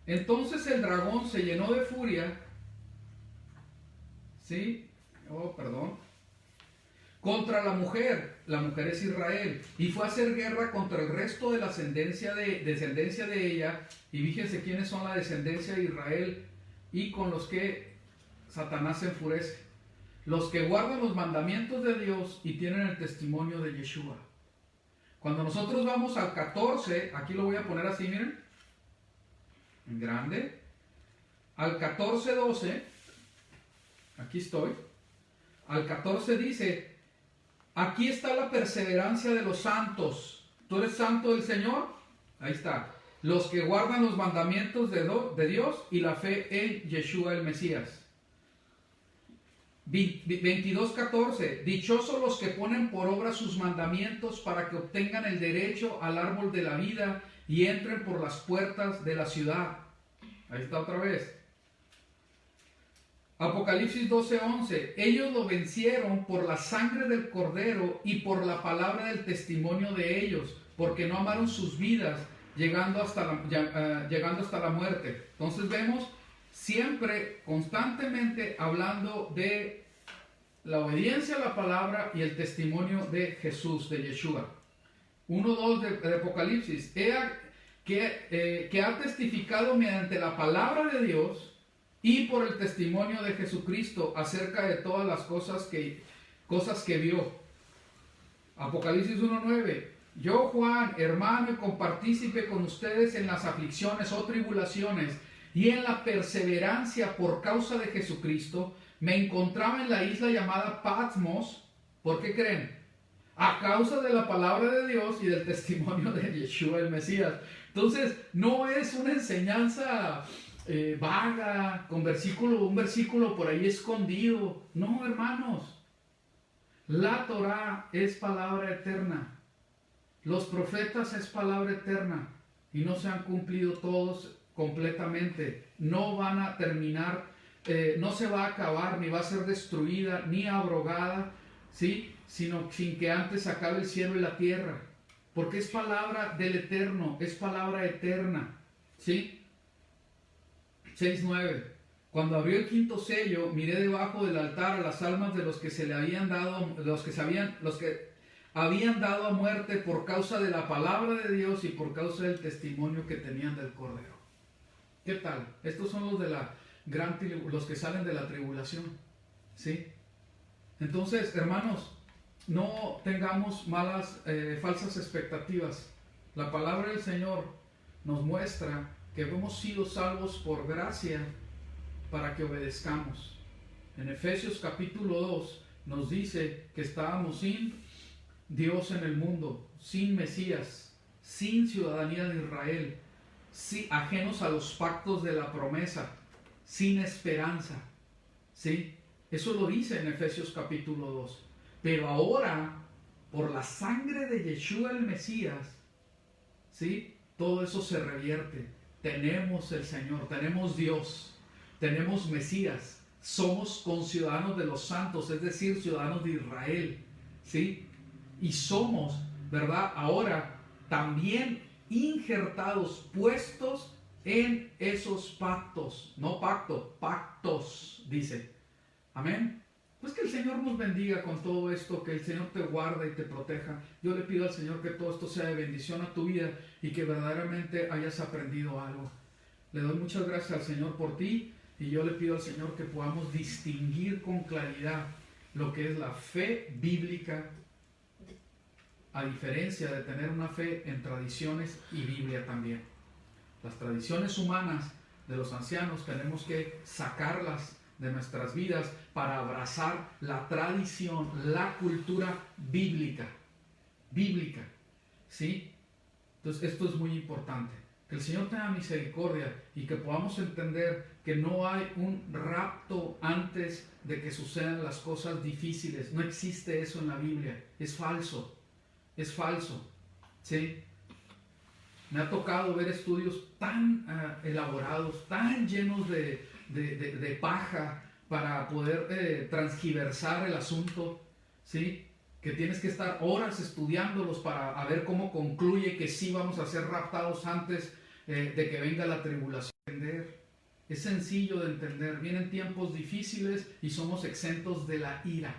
[SPEAKER 1] Entonces el dragón se llenó de furia. ¿Sí? Oh, perdón. Contra la mujer es Israel, y fue a hacer guerra contra el resto de la descendencia de ella, y fíjense quiénes son la descendencia de Israel, y con los que Satanás se enfurece, los que guardan los mandamientos de Dios y tienen el testimonio de Yeshua. Cuando nosotros vamos al 14, aquí lo voy a poner así, miren, en grande, al 14:12, aquí estoy, al 14 dice: aquí está la perseverancia de los santos. ¿Tú eres santo del Señor? Ahí está. Los que guardan los mandamientos de Dios y la fe en Yeshua el Mesías. 22:14. Dichosos los que ponen por obra sus mandamientos para que obtengan el derecho al árbol de la vida y entren por las puertas de la ciudad. Ahí está otra vez. Apocalipsis 12:11. Ellos lo vencieron por la sangre del cordero y por la palabra del testimonio de ellos, porque no amaron sus vidas, llegando hasta la muerte. Entonces vemos siempre, constantemente hablando de la obediencia a la palabra y el testimonio de Jesús, de Yeshua. 1:2 de Apocalipsis. Que ha testificado mediante la palabra de Dios y por el testimonio de Jesucristo acerca de todas las cosas que vio. Apocalipsis 1:9. Yo, Juan, hermano y compartícipe con ustedes en las aflicciones o tribulaciones y en la perseverancia por causa de Jesucristo, me encontraba en la isla llamada Patmos. ¿Por qué creen? A causa de la palabra de Dios y del testimonio de Yeshua el Mesías. Entonces, no es una enseñanza vaga, con un versículo por ahí escondido. No, hermanos. La Torah es palabra eterna. Los profetas es palabra eterna. Y no se han cumplido todos completamente. No van a terminar, no se va a acabar, ni va a ser destruida, ni abrogada, ¿sí? Sino sin que antes acabe el cielo y la tierra. Porque es palabra del Eterno, es palabra eterna, ¿sí? 6:9. Cuando abrió el quinto sello, miré debajo del altar a las almas de los que se le habían dado, los que habían dado a muerte por causa de la palabra de Dios y por causa del testimonio que tenían del Cordero. ¿Qué tal? Estos son los de los que salen de la tribulación, ¿sí? Entonces, hermanos, no tengamos falsas expectativas. La palabra del Señor nos muestra que hemos sido salvos por gracia para que obedezcamos. En Efesios capítulo 2 nos dice que estábamos sin Dios en el mundo, sin Mesías, sin ciudadanía de Israel, ajenos a los pactos de la promesa, sin esperanza. ¿Sí? Eso lo dice en Efesios capítulo 2. Pero ahora, por la sangre de Yeshua el Mesías, ¿sí? Todo eso se revierte. Tenemos el Señor, tenemos Dios, tenemos Mesías, somos conciudadanos de los santos, es decir, ciudadanos de Israel, ¿sí? Y somos, ¿verdad? Ahora también injertados, puestos en esos pactos, no pacto, pactos, dice. Amén. Pues que el Señor nos bendiga con todo esto, que el Señor te guarde y te proteja. Yo le pido al Señor que todo esto sea de bendición a tu vida y que verdaderamente hayas aprendido algo. Le doy muchas gracias al Señor por ti y yo le pido al Señor que podamos distinguir con claridad lo que es la fe bíblica, a diferencia de tener una fe en tradiciones y Biblia también. Las tradiciones humanas de los ancianos tenemos que sacarlas de nuestras vidas para abrazar la tradición, la cultura bíblica, ¿sí? Entonces esto es muy importante, que el Señor tenga misericordia y que podamos entender que no hay un rapto antes de que sucedan las cosas difíciles. No existe eso en la Biblia, es falso, ¿sí? Me ha tocado ver estudios tan elaborados, tan llenos de paja para poder transgiversar el asunto, ¿sí? Que tienes que estar horas estudiándolos para a ver cómo concluye que sí vamos a ser raptados antes de que venga la tribulación. Es sencillo de entender, vienen tiempos difíciles y somos exentos de la ira,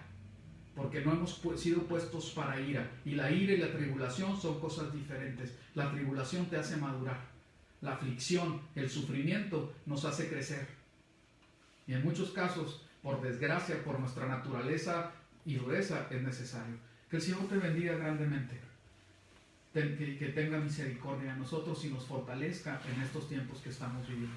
[SPEAKER 1] porque no hemos sido puestos para ira, y la ira y la tribulación son cosas diferentes. La tribulación te hace madurar, la aflicción, el sufrimiento nos hace crecer, y en muchos casos, por desgracia, por nuestra naturaleza y dureza, es necesario. Que el Señor te bendiga grandemente, que tenga misericordia de nosotros y nos fortalezca en estos tiempos que estamos viviendo.